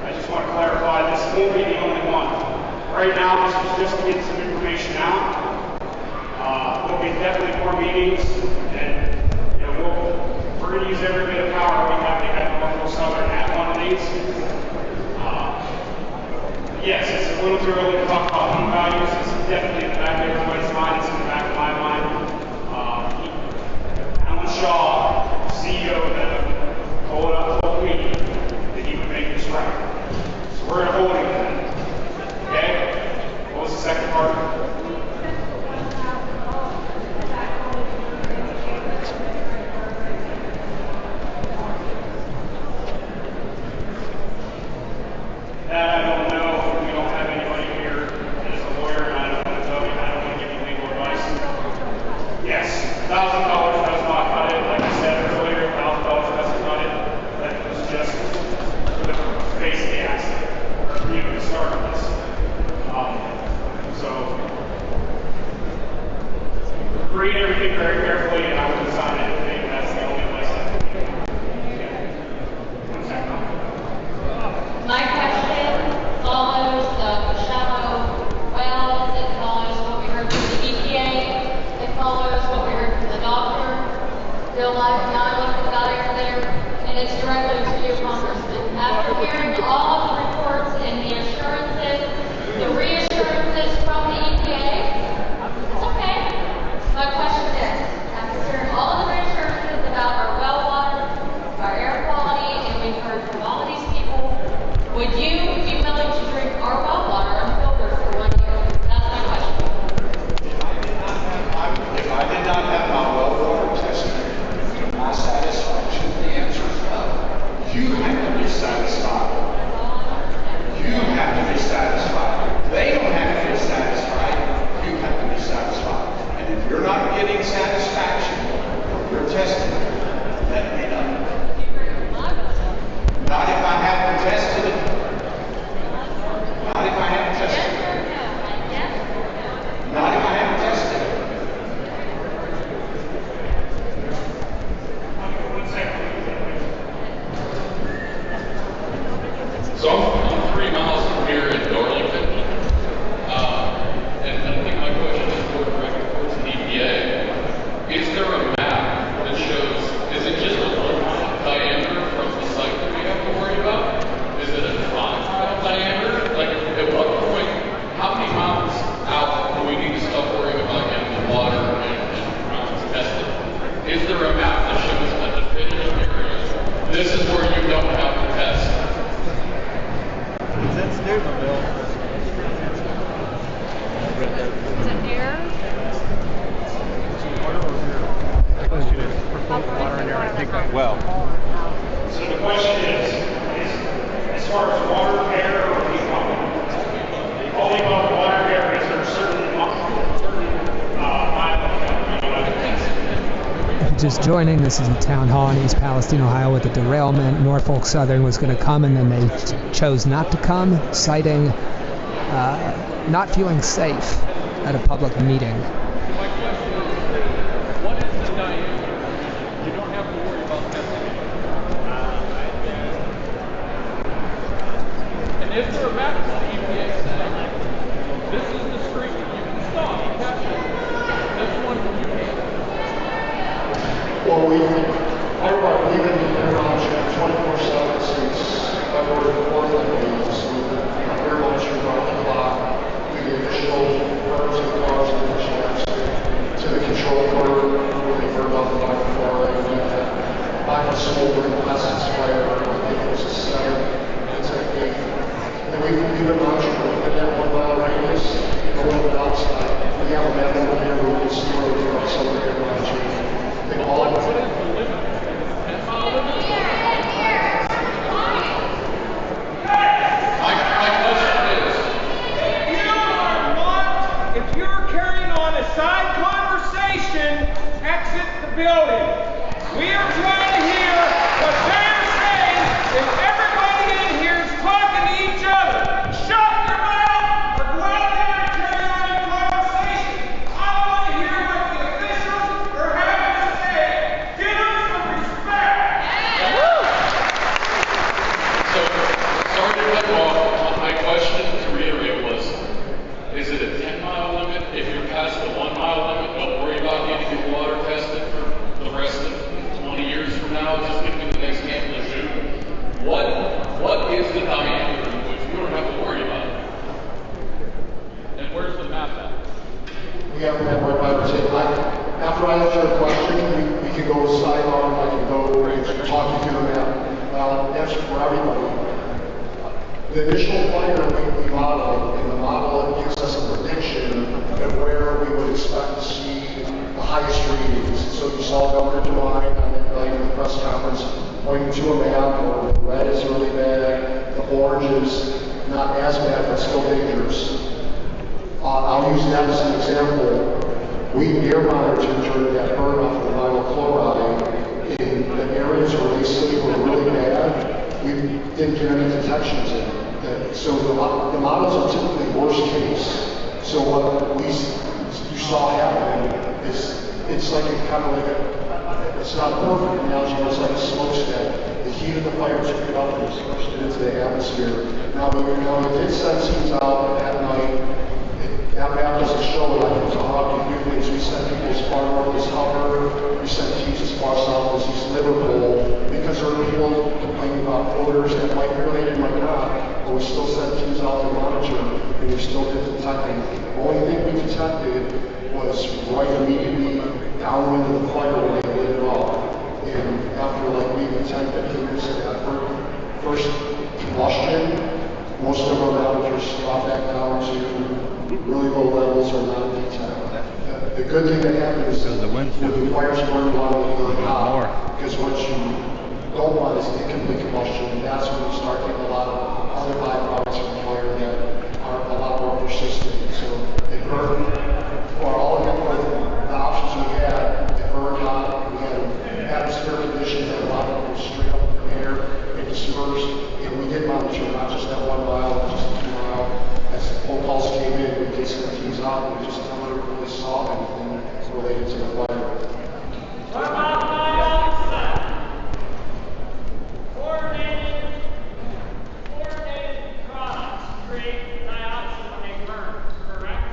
I just want to clarify this won't be the only one. Right now, this is just to get some information out. There'll be definitely more meetings, and we're going to use every bit of power we have to have Norfolk Southern at one of these. Yes, it's a little too early to talk about home values. It's definitely in the back of everybody's mind. It's in the back of my mind. Alan Shaw, CEO of them, told me that he would make this right. So we're going to hold him to that. Okay? What was the second part? That I don't know. We don't have anybody here that is a lawyer, and I don't want to tell you. I don't want to give you legal advice. Yes, $1,000 does not cut it. Like I said earlier, $1,000 doesn't cut it. That was just for the face of the accident, or for you to start this. So, read everything very carefully, and I wouldn't sign anything. That's the only place I can do. My question follows the shallow wells, it follows what we heard from the EPA, it follows what we heard from the doctor, Bill Live 911 got over there, and it's directly to you, Congressman. After hearing all of the reports and the assurances, the reassurances from the EPA, it's okay. My question is, after hearing all of the reassurances about our well water, our air quality, and we've heard from all of these people, would you be willing to drink our well water unfiltered for 1 year? That's my question. If I did not have my well water tested to my satisfaction, the answer is no. You have to be satisfied. You have to be satisfied. They don't have to be satisfied. You have to be satisfied. And if you're not getting satisfaction from your testing, let me know. Not if I haven't tested it. Not if I haven't tested it. Not if I haven't tested it. So I'm 3 miles from here in Darlington. And I think my question is more directed towards the EPA. Is there a map that shows, is it just a 1 mile diameter from the site that we have to worry about? Is it a 5-mile diameter? Like, at what point, how many miles out do we need to stop worrying about getting the water and grounds tested? Is there a map that shows a definitive area? This is where you don't have to test. It's in Steubenville. Is it air? Question is, for water in there, I think, well. So the question is as far as water, air, or heat pump? Only about water, air, is there certain Just joining, this is the town hall in East Palestine, Ohio with a derailment. Norfolk Southern was going to come and then they chose not to come, citing not feeling safe at a public meeting. My question is, what is the diameter? You don't have to worry about testing it. And is there a map that the EPA saying, this is the street you can stop, you capture it. This one you can't. Well, everybody, even in their launch, 24/7 since February 4th, I believe, so we're launching around the clock. We get additional firms and cars and additional apps Well, that's for everybody. The initial fire we modeled, and the model gives us a prediction of where we would expect to see the highest readings. So you saw Governor DeWine on that night in the press conference pointing to a map where the red is really bad, the orange is not as bad, but still dangerous. I'll use that as an example. We air monitored during that burn off of the vinyl chloride in the areas where they say were really bad. We didn't get any detections in. So the models are typically worst case. So what you saw happen is it's like a kind of like it's not a perfect analogy, but it's like a smokestack. The heat of the fire took it up and it's pushed it into the atmosphere. Now we did send teams out at night. That map doesn't show it. Like, so how can you do things? We sent people as far north as Hubbard. We sent teams as far south as East Liverpool because there were people complaining about odors that might be related, might not. But we still sent teams out to monitor, and we still did detecting. The only thing we detected was right immediately downwind of the fire when they lit it off. And after like maybe 10, 15 minutes of that first combustion, most of our monitors dropped back down to really low levels or not detected. The good thing that happened is that when the fires burned on really hot, because what you don't want is incomplete combustion, and that's when you start getting a lot of other byproducts from fire that are a lot more persistent. So it burned, or all of the options we had, it burned hot. We had atmospheric conditions that a lot of them were straight up in the air and dispersed, and we did monitor not just that 1 mile, but just 2 mile. As phone calls came in, we did send teams out, and we just never really saw anything related to the fire. What about dioxide? Coordinated products create dioxide when they burn, correct?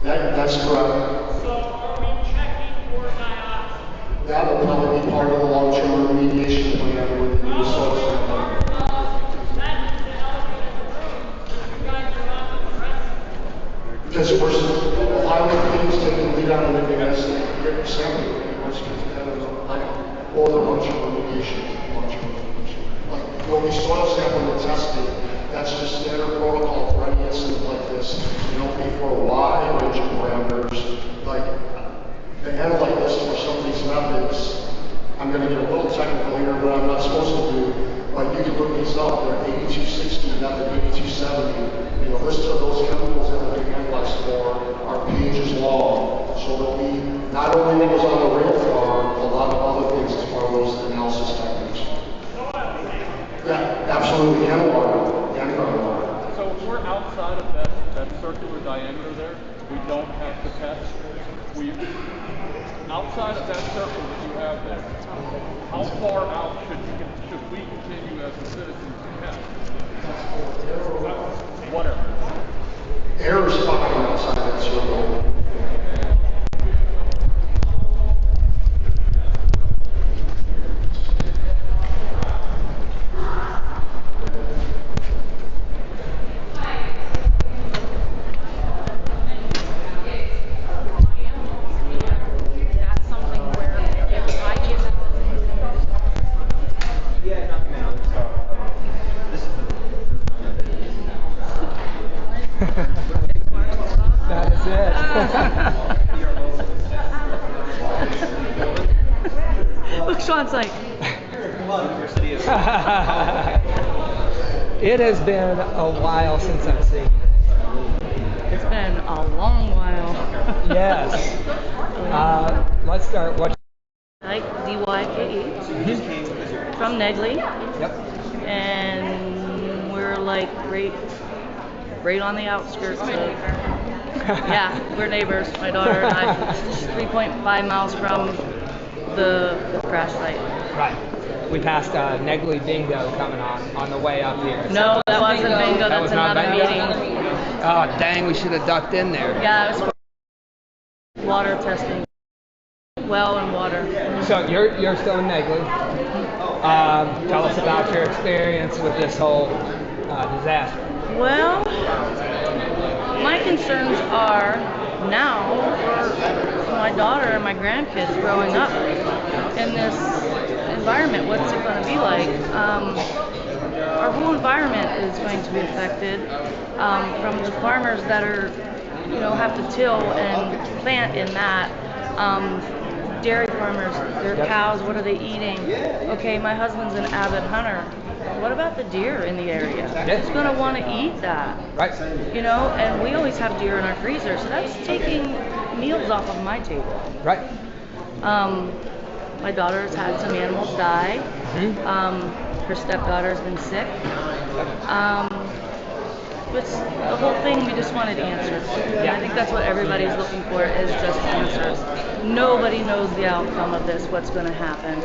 That's correct. So are we checking for dioxide? That will probably be part of the long-term remediation plan with the new source. Because Ohio is taking the lead on living as the assembly, or the long-term remediation. Like when we soil sample and test it, that's just standard protocol for any incident like this. You don't pay for a wide range of parameters. Like the analyte list for some of these methods, I'm going to get a little technical here, but I'm not supposed to do. But you can look these up. They're 8260, method 8270. The list of those chemicals that will be analyzed for are pages long. So there'll be not only what was on the rail car, a lot of other things as far as those analysis techniques. Yeah, absolutely. And water. And groundwater. So if we're outside of that circular diameter there, we don't have to test. Outside of that circle that you have there, how far out should we continue as a citizen to test? Whatever. Air is fine outside that circle. Look, Sean's like. It has been a while since I've seen it. It's been a long while. Yes. Let's start. What? Like DYKE from Negley. Yep. And we're like right on the outskirts of. Yeah, we're neighbors. My daughter and I. 3.5 miles from the crash site. Right. We passed Negley Bingo coming on the way up here. No, that wasn't bingo. That's another meeting. Oh, dang, we should have ducked in there. Yeah, it was water testing. Well and water. So you're still in Negley. Tell us about your experience with this whole disaster. Well, my concerns are now for my daughter and my grandkids growing up in environment, what's it going to be like? Our whole environment is going to be affected from the farmers that are, have to till and plant in that. Dairy farmers, their cows, what are they eating? Okay, my husband's an avid hunter. What about the deer in the area? Who's going to want to eat that? Right. And we always have deer in our freezer, so that's taking meals off of my table. Right. My daughter's had some animals die. Her stepdaughter's been sick. It's the whole thing, we just wanted answers. I think that's what everybody's looking for, is just answers. Nobody knows the outcome of this, what's going to happen.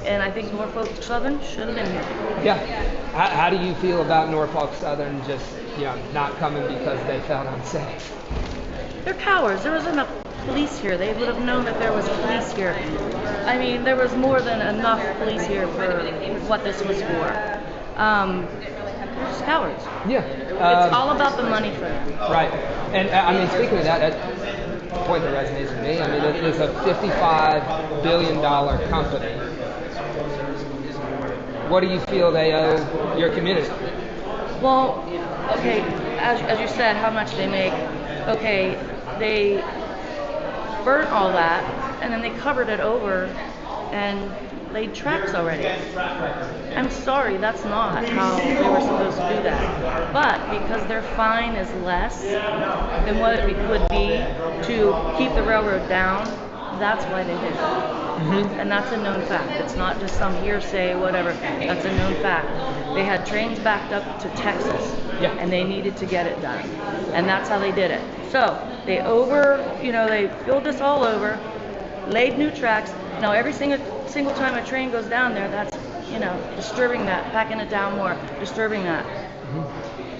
And I think Norfolk Southern should have been here. Yeah. How do you feel about Norfolk Southern just, not coming because they felt unsafe? They're cowards. There was enough police here. They would have known that there was police here. I mean, there was more than enough police here for what this was for. They're just cowards. Yeah. It's all about the money for them. Right. And I mean, speaking of that point that resonates with me, I mean, it is a $55 billion company. What do you feel they owe your community? Well, okay, as you said, how much they make. Okay, they burnt all that, and then they covered it over and laid tracks already. I'm sorry, that's not how they were supposed to do that. But because their fine is less than what it would be to keep the railroad down, that's why they did it. And that's a known fact. It's not just some hearsay, whatever. That's a known fact. They had trains backed up to Texas, and they needed to get it done. And that's how they did it. So they they filled this all over, laid new tracks. Now every single time a train goes down there, that's, disturbing that, packing it down more, disturbing that.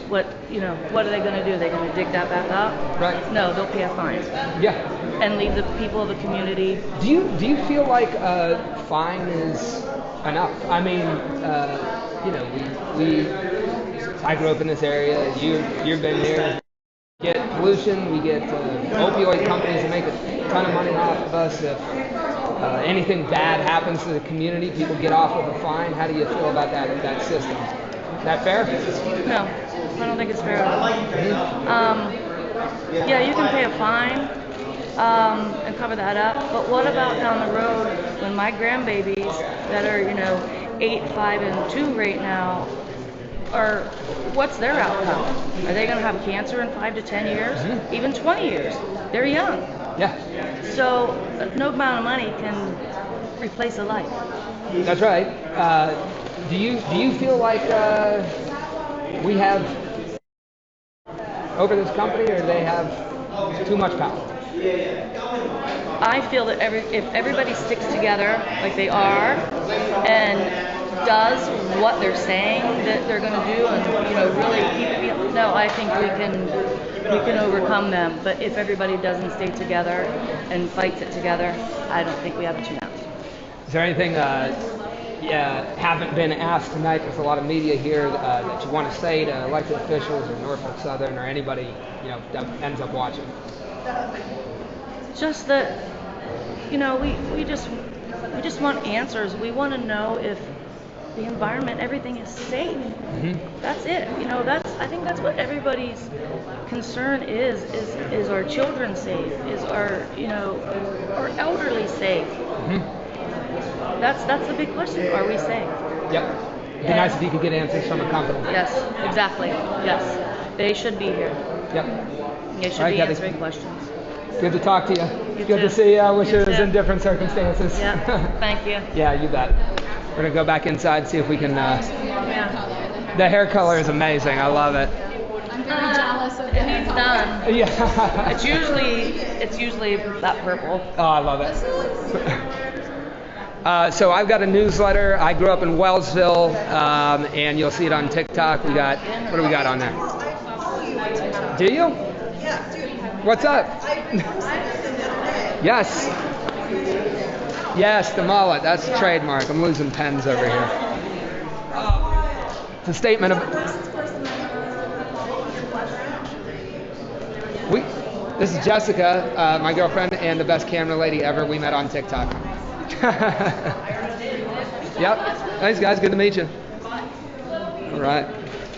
What are they going to do? They're going to dig that back up? Right. No, they'll pay a fine. Yeah. And leave the people of the community. Do you feel like a fine is enough? I mean, I grew up in this area. You've been here. We get pollution. We get opioid companies that make a ton of money off of us. If anything bad happens to the community, people get off with a fine. How do you feel about that system? Is that fair? No, I don't think it's fair. Yeah, you can pay a fine and cover that up, but what about down the road when my grandbabies that are 8, 5, and 2 right now what's their outcome? Are they going to have cancer in 5 to 10 years? Even 20 years? They're young. Yeah. So no amount of money can replace a life. That's right. Do you feel like we have over this company, or they have too much power? I feel that if everybody sticks together like they are and does what they're saying that they're going to do, and really keep I think we can overcome them. But if everybody doesn't stay together and fights it together, I don't think we have a chance. Is there anything haven't been asked tonight? There's a lot of media here that you want to say to elected officials or Norfolk Southern or anybody that ends up watching. Just that we just want answers. We want to know if the environment, everything is safe. That's it. I think that's what everybody's concern is our children safe? Is our elderly safe? That's the big question. Are we safe? Yep. It'd be nice if you could get answers from a company. Yes, exactly. Yes. They should be here. Yep. They should be answering questions. Good to talk to you. You Good too. to see you. I wish You it was too. in different circumstances. Yeah. Thank you. Yeah, you bet. We're going to go back inside and see if we can... Yeah. The hair color is amazing. I love it. I'm very jealous of It needs done. Yeah. It's usually that purple. Oh, I love it. So I've got a newsletter. I grew up in Wellsville, and you'll see it on TikTok. What do we got on there? Do you? Yeah, dude. What's up? Yes. Yes, the mullet. That's a trademark. I'm losing pens over here. It's a statement of... This is Jessica, my girlfriend, and the best camera lady ever. We met on TikTok. Yep. Thanks, guys. Good to meet you. All right.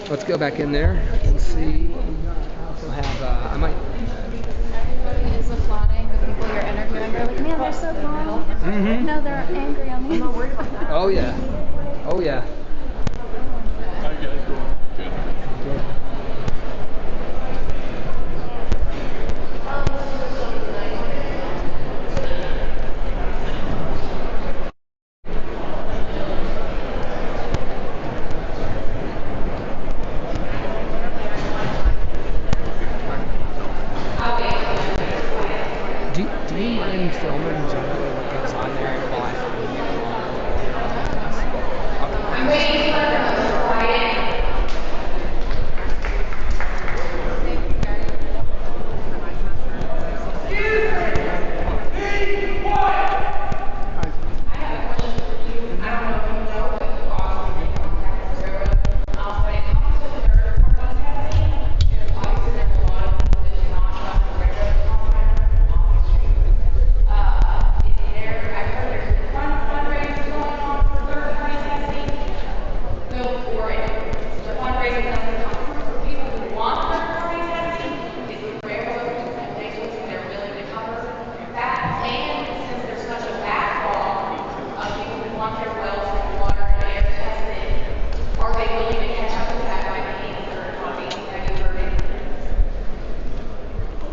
Let's go back in there and see. I also have, I might. Everybody is applauding the people you're interviewing. They're like, man, they're so calm. Mm-hmm. No, they're angry on me. I'm not worried about that. Oh, yeah. Oh, yeah. How you guys doing? Good. Do you mind filming generally what goes on there while I find you? I'm waiting for them to quiet.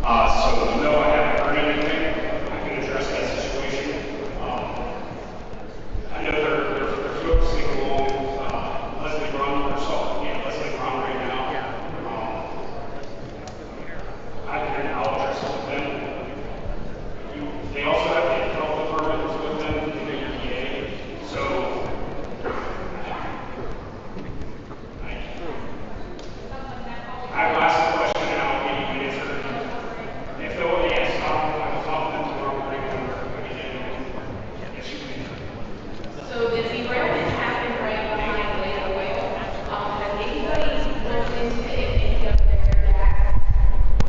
So no, I haven't heard anything. I can address that situation. I know they're focusing along Leslie Run or so, Leslie Run right now. I'll address it with them. They also have the health department with them, the EPA. So I will ask the question and I'll give you an answer. If no one asks, I will talk to them tomorrow morning. So the derailment happened right behind Lake Oil. Has anybody looked into if any of their gas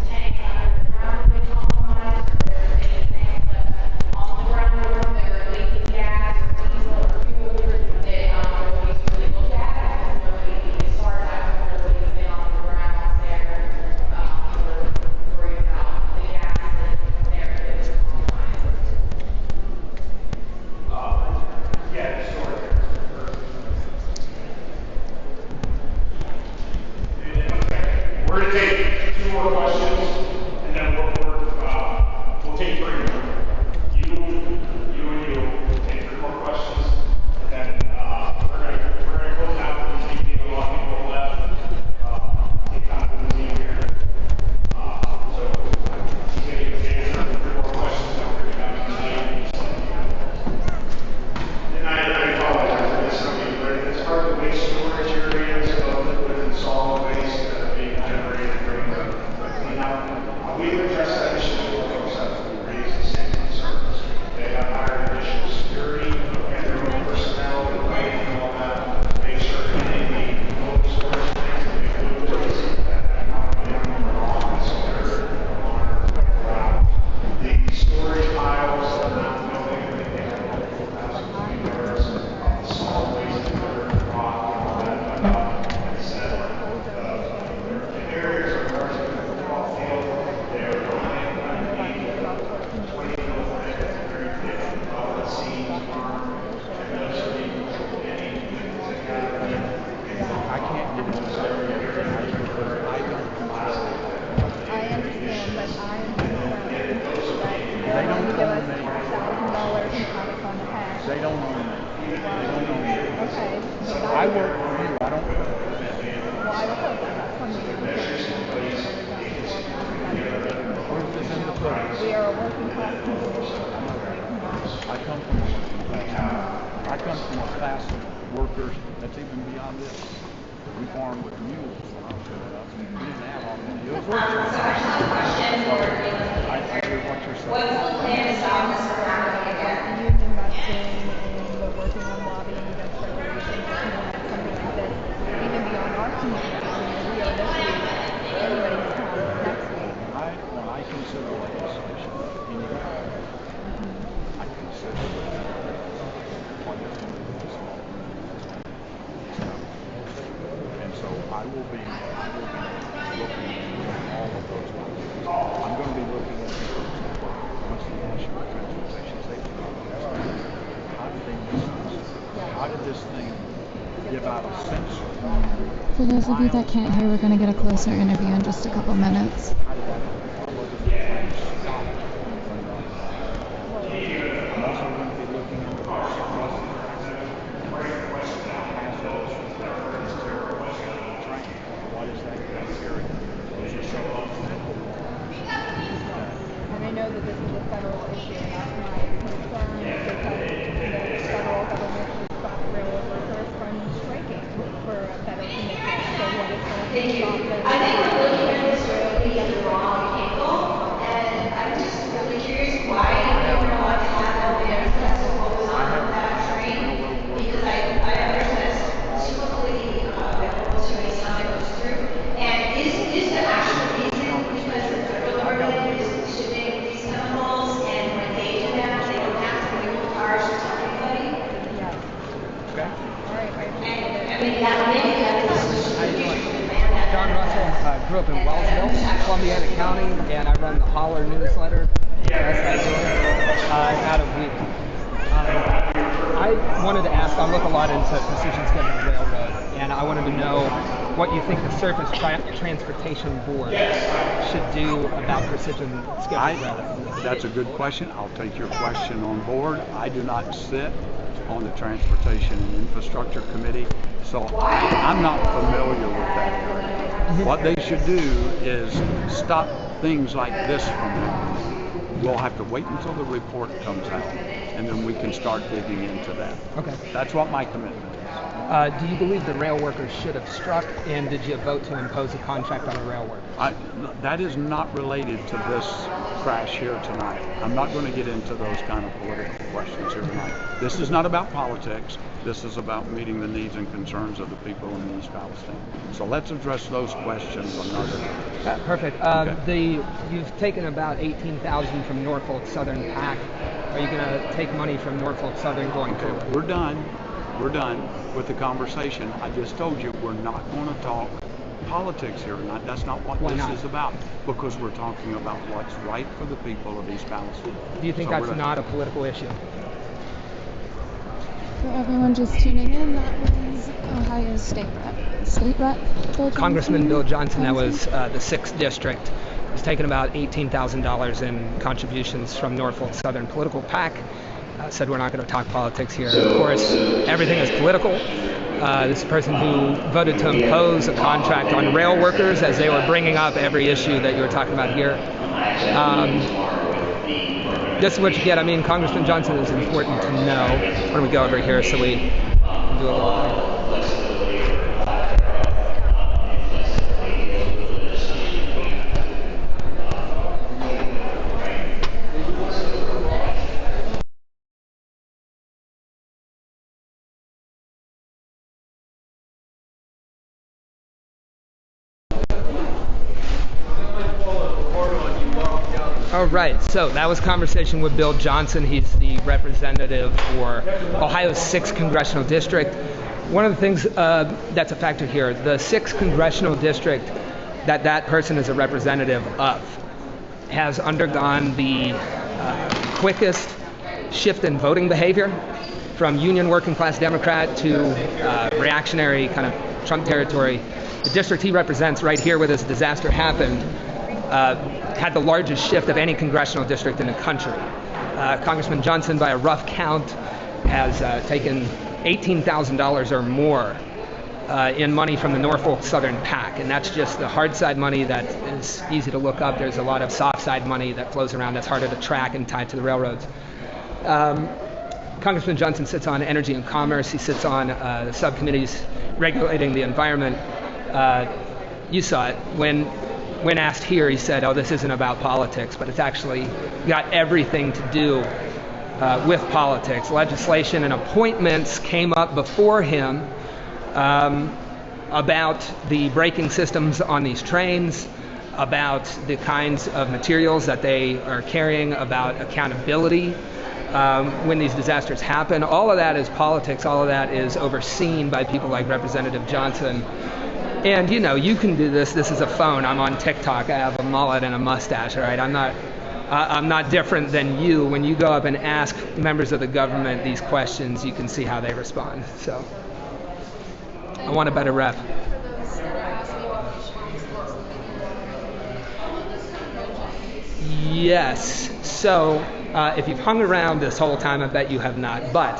tanks underground have been compromised, or there's any tanks left on the ground where they're leaking gas or diesel or fuel that nobody's really looked at? Because nobody, as far as I know, nobody's been on the ground there worried about the gas there that is compromised. Yeah, sure. We're going to take 2 more questions, and then we'll take 3 more. You and you will take 3 more questions, and then we're going to close out the TV. A lot of people left. Take time for the team here. So she's going to give us answer 3 more questions. Then we're going to come tonight. And I apologize for this, but it's part of the waste storage areas of liquid and solid waste that are being generated during the cleanup. We've addressed that issue with folks that we raised the same concerns. They have hired additional security and their own personnel and lighting and all that to make sure that any cold storage tanks that they do that have not been on, so they're on the storage piles that are not building, they have multiple thousand yards of solid waste and other rock and all that. Like I said, the areas are largely the football field. They are running underneath 20 kilometers, very thick, seams, farm, and those are being any things that gather in. I can't get into this area because I don't I understand, but I know that They don't give us own me. $1,000 in California cash. They don't own me. They don't own me. Okay. I work for you. I don't work for them. Well, I will hope that from you. Where's this in the footage? We are a working class community. I come from a class of workers that's even beyond this. We farm with mules when I was growing up. We didn't have all that. It was I hear what you're saying. What's the plan to stop this from happening again? The union resting and the working on lobbying against regulations to have something like this, even beyond our community. I mean, we are this week, anybody's town next week. When I consider legislation, I consider it. I will be looking at all of those items. I'm going to be looking at, for example, once the National Transportation Safety Administration, how did they miss this? How did this thing give out a sensor? For those of you that can't hear, we're going to get a closer interview in just a couple minutes. How did that happen? How was it the train stopped when I'm also going to be looking into the crossing what is that criteria? Those are so simple. And I know that this is a federal issue, and that's my concern because the federal government has stopped railroad workers from striking for a better commitment. So what is going to stop them? I think we're looking at this really at the wrong angle, and I'm just really curious why we were allowed to have elevators. That's what was on that train, because I understand it's typically available to a son that goes through. And is the actual reason because the federal government is shipping these chemicals, and when they do that, they don't have to wait for cars or tell anybody? Okay. And I mean, that maybe that is John Russell, grew up in Wellsville, Columbiana County, and I run the Holler newsletter. Out of Wheaton. I wanted to ask, I look a lot into Precision Scheduled Railroad, and I wanted to know what you think the Surface Transportation Board should do about Precision Scheduled Railroad. That's a good question. I'll take your question on board. I do not sit on the Transportation and Infrastructure Committee, so I'm not familiar with that area. What they should do is stop things like this from happening. We'll have to wait until the report comes out, and then we can start digging into that. Okay. That's what my commitment is. Do you believe the rail workers should have struck, and did you vote to impose a contract on the rail workers? That is not related to this crash here tonight. I'm not going to get into those kind of political questions here tonight. This is not about politics. This is about meeting the needs and concerns of the people in East Palestine. So let's address those questions another day. Perfect. You've taken about $18,000 from Norfolk Southern PAC. Are you going to take money from Norfolk Southern going forward? We're done. We're done with the conversation. I just told you we're not going to talk politics here tonight. That's not what this is about, because we're talking about what's right for the people of East Palestine. Do you think that's not a political issue? For everyone just tuning in, that was Ohio's State Rep Bill Congressman Bill Johnson. That was the 6th District. He's taken about $18,000 in contributions from Norfolk Southern political PAC. Said we're not going to talk politics here. Of course, everything is political. This person who voted to impose a contract on rail workers as they were bringing up every issue that you were talking about here. This is what you get. I mean, Congressman Johnson is important to know. Why don't we go over here so we can do a little All right, so that was conversation with Bill Johnson. He's the representative for Ohio's 6th Congressional District. One of the things that's a factor here, the 6th Congressional District that person is a representative of has undergone the quickest shift in voting behavior from union working class Democrat to reactionary kind of Trump territory. The district he represents right here where this disaster happened had the largest shift of any congressional district in the country. Congressman Johnson, by a rough count, has taken $18,000 or more in money from the Norfolk Southern PAC, and that's just the hard side money that is easy to look up. There's a lot of soft side money that flows around that's harder to track and tied to the railroads. Congressman Johnson sits on Energy and Commerce. He sits on the subcommittees regulating the environment. You saw it. When asked here, he said, oh, this isn't about politics, but it's actually got everything to do with politics. Legislation and appointments came up before him about the braking systems on these trains, about the kinds of materials that they are carrying, about accountability when these disasters happen. All of that is politics. All of that is overseen by people like Representative Johnson. And you can do this. This is a phone. I'm on TikTok. I have a mullet and a mustache. All right. I'm not different than you. When you go up and ask members of the government these questions, you can see how they respond. So I want a better rep. Yes. So if you've hung around this whole time, I bet you have not. But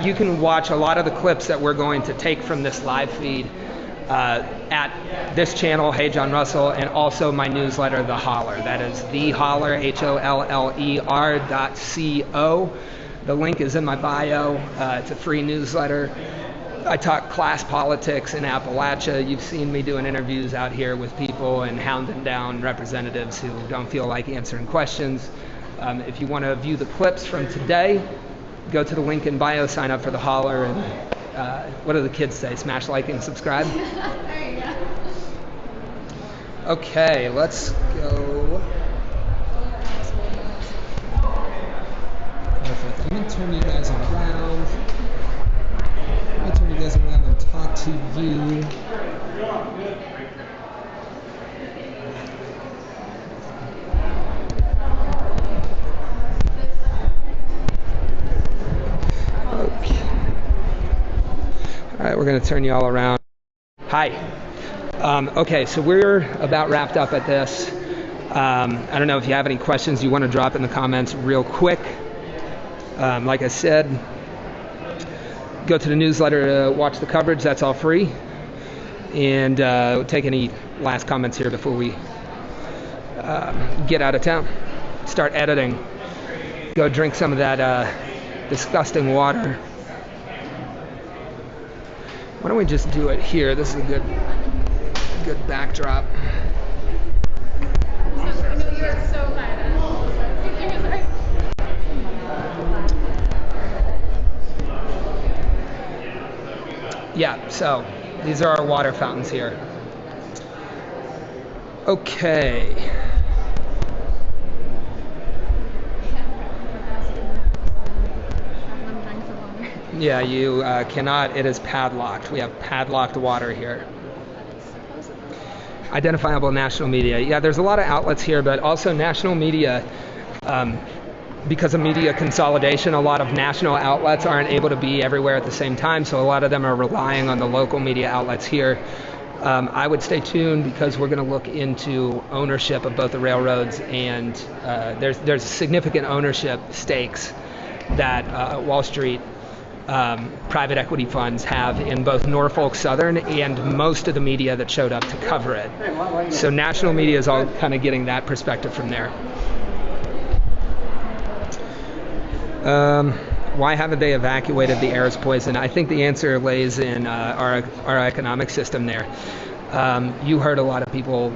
you can watch a lot of the clips that we're going to take from this live feed at this channel, Hey John Russell, and also my newsletter, The Holler. That is The Holler, HOLLER.co. The link is in my bio. It's a free newsletter. I talk class politics in Appalachia. You've seen me doing interviews out here with people and hounding down representatives who don't feel like answering questions. If you want to view the clips from today, go to the link in bio, sign up for The Holler, and what do the kids say? Smash like and subscribe? There you go. Okay, let's go. Perfect. I'm going to turn you guys around. I'm going to turn you guys around and talk to you. Okay. All right, we're going to turn you all around. Hi. Okay, so we're about wrapped up at this. I don't know if you have any questions you want to drop in the comments real quick. Like I said, go to the newsletter to watch the coverage. That's all free. And we'll take any last comments here before we get out of town. Start editing. Go drink some of that disgusting water. Why don't we just do it here? This is a good backdrop. I know you're so high. Yeah, so these are our water fountains here. Okay. Yeah, you cannot. It is padlocked. We have padlocked water here. Identifiable national media. Yeah, there's a lot of outlets here, but also national media. Because of media consolidation, a lot of national outlets aren't able to be everywhere at the same time, so a lot of them are relying on the local media outlets here. I would stay tuned because we're going to look into ownership of both the railroads, and there's significant ownership stakes that Wall Street private equity funds have in both Norfolk Southern and most of the media that showed up to cover it. So national media is all kind of getting that perspective from there. Why haven't they evacuated the air as poison? I think the answer lays in our economic system there. You heard a lot of people.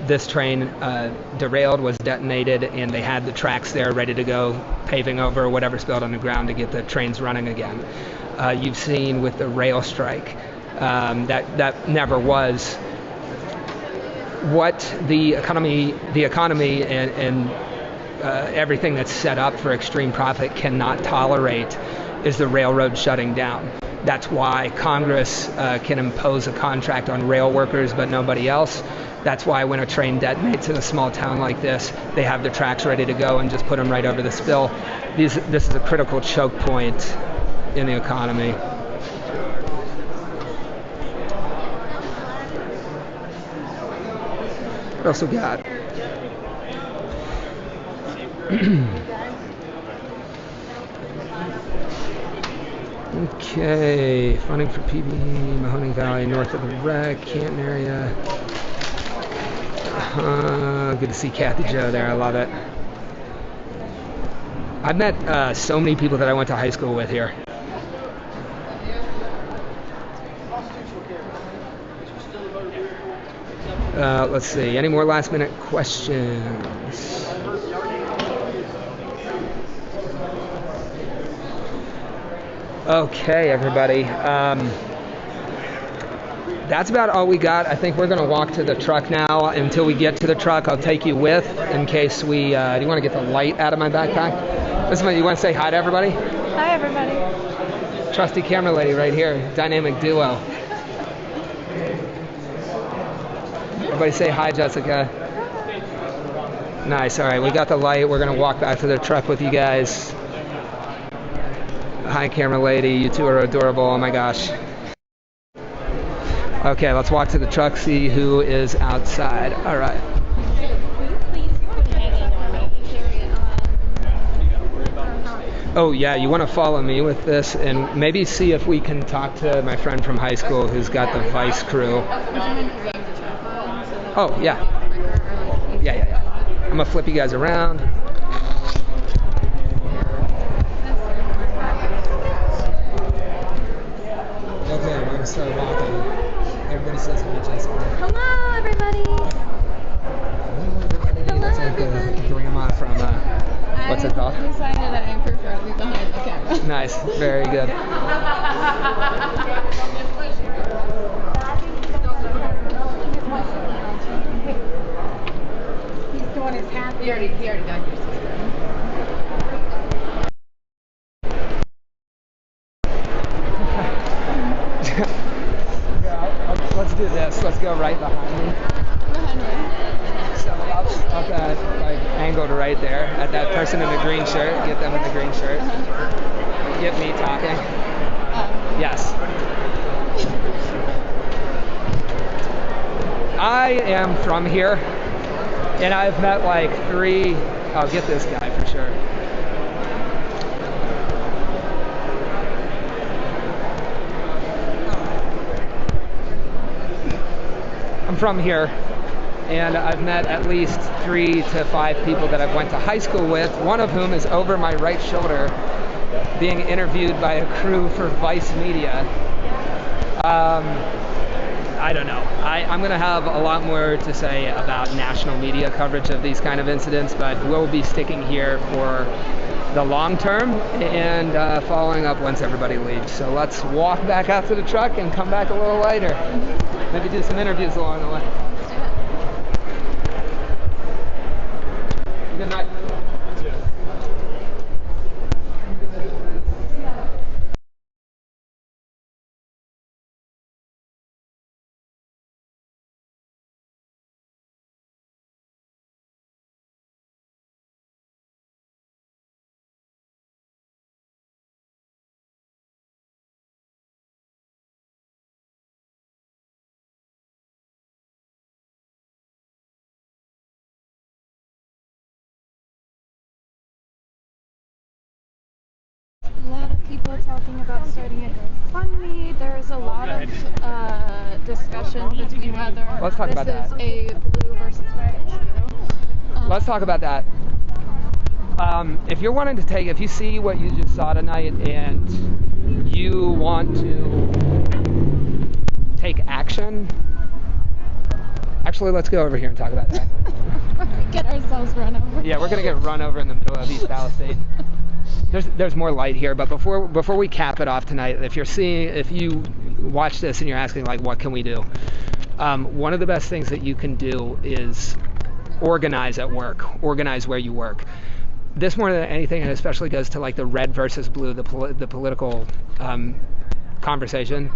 This train derailed, was detonated, and they had the tracks there ready to go, paving over whatever spilled on the ground to get the trains running again. You've seen with the rail strike that never was what the economy and everything that's set up for extreme profit cannot tolerate is the railroad shutting down. That's why Congress can impose a contract on rail workers but nobody else. That's why when a train detonates in a small town like this, they have the tracks ready to go and just put them right over the spill. This is a critical choke point in the economy. What else we got? Okay, funding for PB, Mahoning Valley, north of the wreck, Canton area. Good to see Kathy Joe there. I love it. I've met so many people that I went to high school with here. Let's see. Any more last minute questions? Okay, everybody. That's about all we got. I think we're going to walk to the truck now. Until we get to the truck, I'll take you with in case we... do you want to get the light out of my backpack? Listen, you want to say hi to everybody? Hi, everybody. Trusty camera lady right here. Dynamic duo. Everybody say hi, Jessica. Nice. All right, we got the light. We're gonna walk back to the truck with you guys. Hi, camera lady. You two are adorable. Oh my gosh. Okay, let's walk to the truck, see who is outside. All right. Oh yeah, you want to follow me with this and maybe see if we can talk to my friend from high school who's got the Vice crew. Oh yeah. Yeah. I'm gonna flip you guys around. Okay, we're gonna start walking. Everybody says hi, Jessica. Hello, everybody. That's like the grandma from what's it called? I decided I prefer to be behind the camera. Nice, very good. He's doing his hat. He already got your sister. Let's do this. Let's go right behind me. So up that like angled right there at that person in the green shirt. Get them in the green shirt. Get me talking. Yes. I am from here, and I've met like 3. I'll get this guy for sure. I'm from here, and I've met at least 3 to 5 people that I've went to high school with, one of whom is over my right shoulder being interviewed by a crew for Vice Media. I don't know. I'm going to have a lot more to say about national media coverage of these kind of incidents, but we'll be sticking here for the long term and following up once everybody leaves. So let's walk back out to the truck and come back a little later. Maybe do some interviews along the way. Good night. A lot of people talking about starting a GoFundMe. There's a lot of discussion between whether Let's talk about this that. is a blue versus red issue. Let's talk about that. If you're wanting to take, if you see what you just saw tonight and you want to take action, actually, let's go over here and talk about that. Get ourselves run over. Yeah, we're gonna get run over in the middle of East Palestine. There's more light here, but before we cap it off tonight, if you watch this and you're asking like, what can we do? One of the best things that you can do is organize at work, organize where you work. This more than anything, and especially goes to like the red versus blue, the political conversation.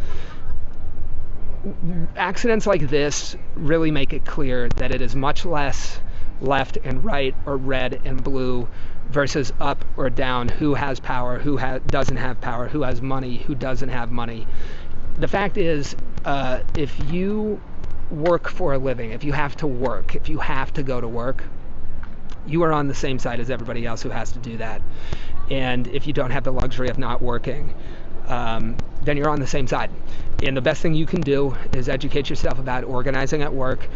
Accidents like this really make it clear that it is much less left and right or red and blue versus up or down, who has power, who doesn't have power, who has money, who doesn't have money. The fact is, if you work for a living, if you have to work, if you have to go to work, you are on the same side as everybody else who has to do that. And if you don't have the luxury of not working, then you're on the same side. And the best thing you can do is educate yourself about organizing at work.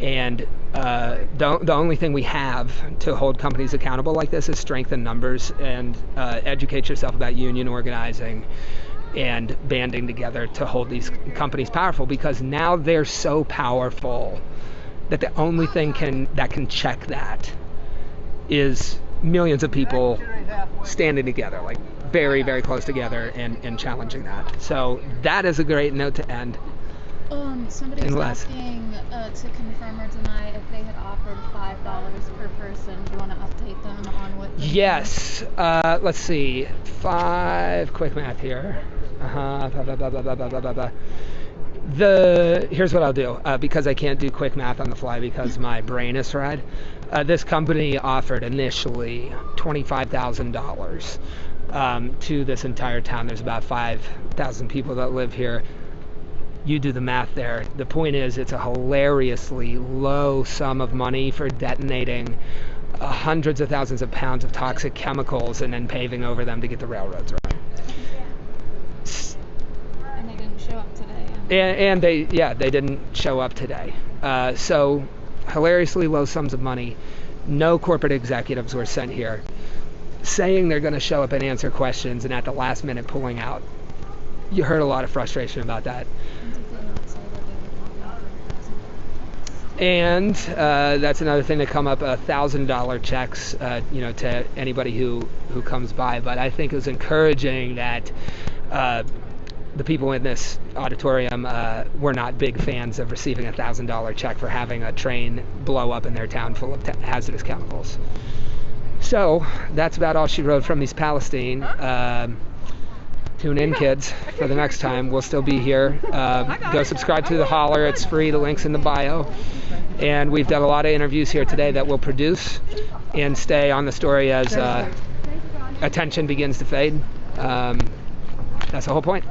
And the only thing we have to hold companies accountable like this is strength in numbers, and educate yourself about union organizing and banding together to hold these companies powerful, because now they're so powerful that the only thing that can check that is millions of people standing together, like very, very close together, and challenging that. So that is a great note to end. Somebody was asking to confirm or deny if they had offered $5 per person. Do you want to update them on what? Yes. Let's see. 5. Quick math here. Here's what I'll do, because I can't do quick math on the fly because my brain is fried. This company offered initially $25,000 to this entire town. There's about 5,000 people that live here. You do the math there. The point is, it's a hilariously low sum of money for detonating hundreds of thousands of pounds of toxic chemicals and then paving over them to get the railroads running. And they didn't show up today. And they didn't show up today. So hilariously low sums of money. No corporate executives were sent here, saying they're going to show up and answer questions, and at the last minute pulling out. You heard a lot of frustration about that. And that's another thing to come up, $1,000 checks, to anybody who comes by. But I think it was encouraging that the people in this auditorium were not big fans of receiving a $1,000 check for having a train blow up in their town full of hazardous chemicals. So that's about all she wrote from East Palestine. Tune in, kids, for the next time. We'll still be here. Go subscribe to The Holler. It's free. The link's in the bio. And we've done a lot of interviews here today that we'll produce and stay on the story as attention begins to fade. That's the whole point.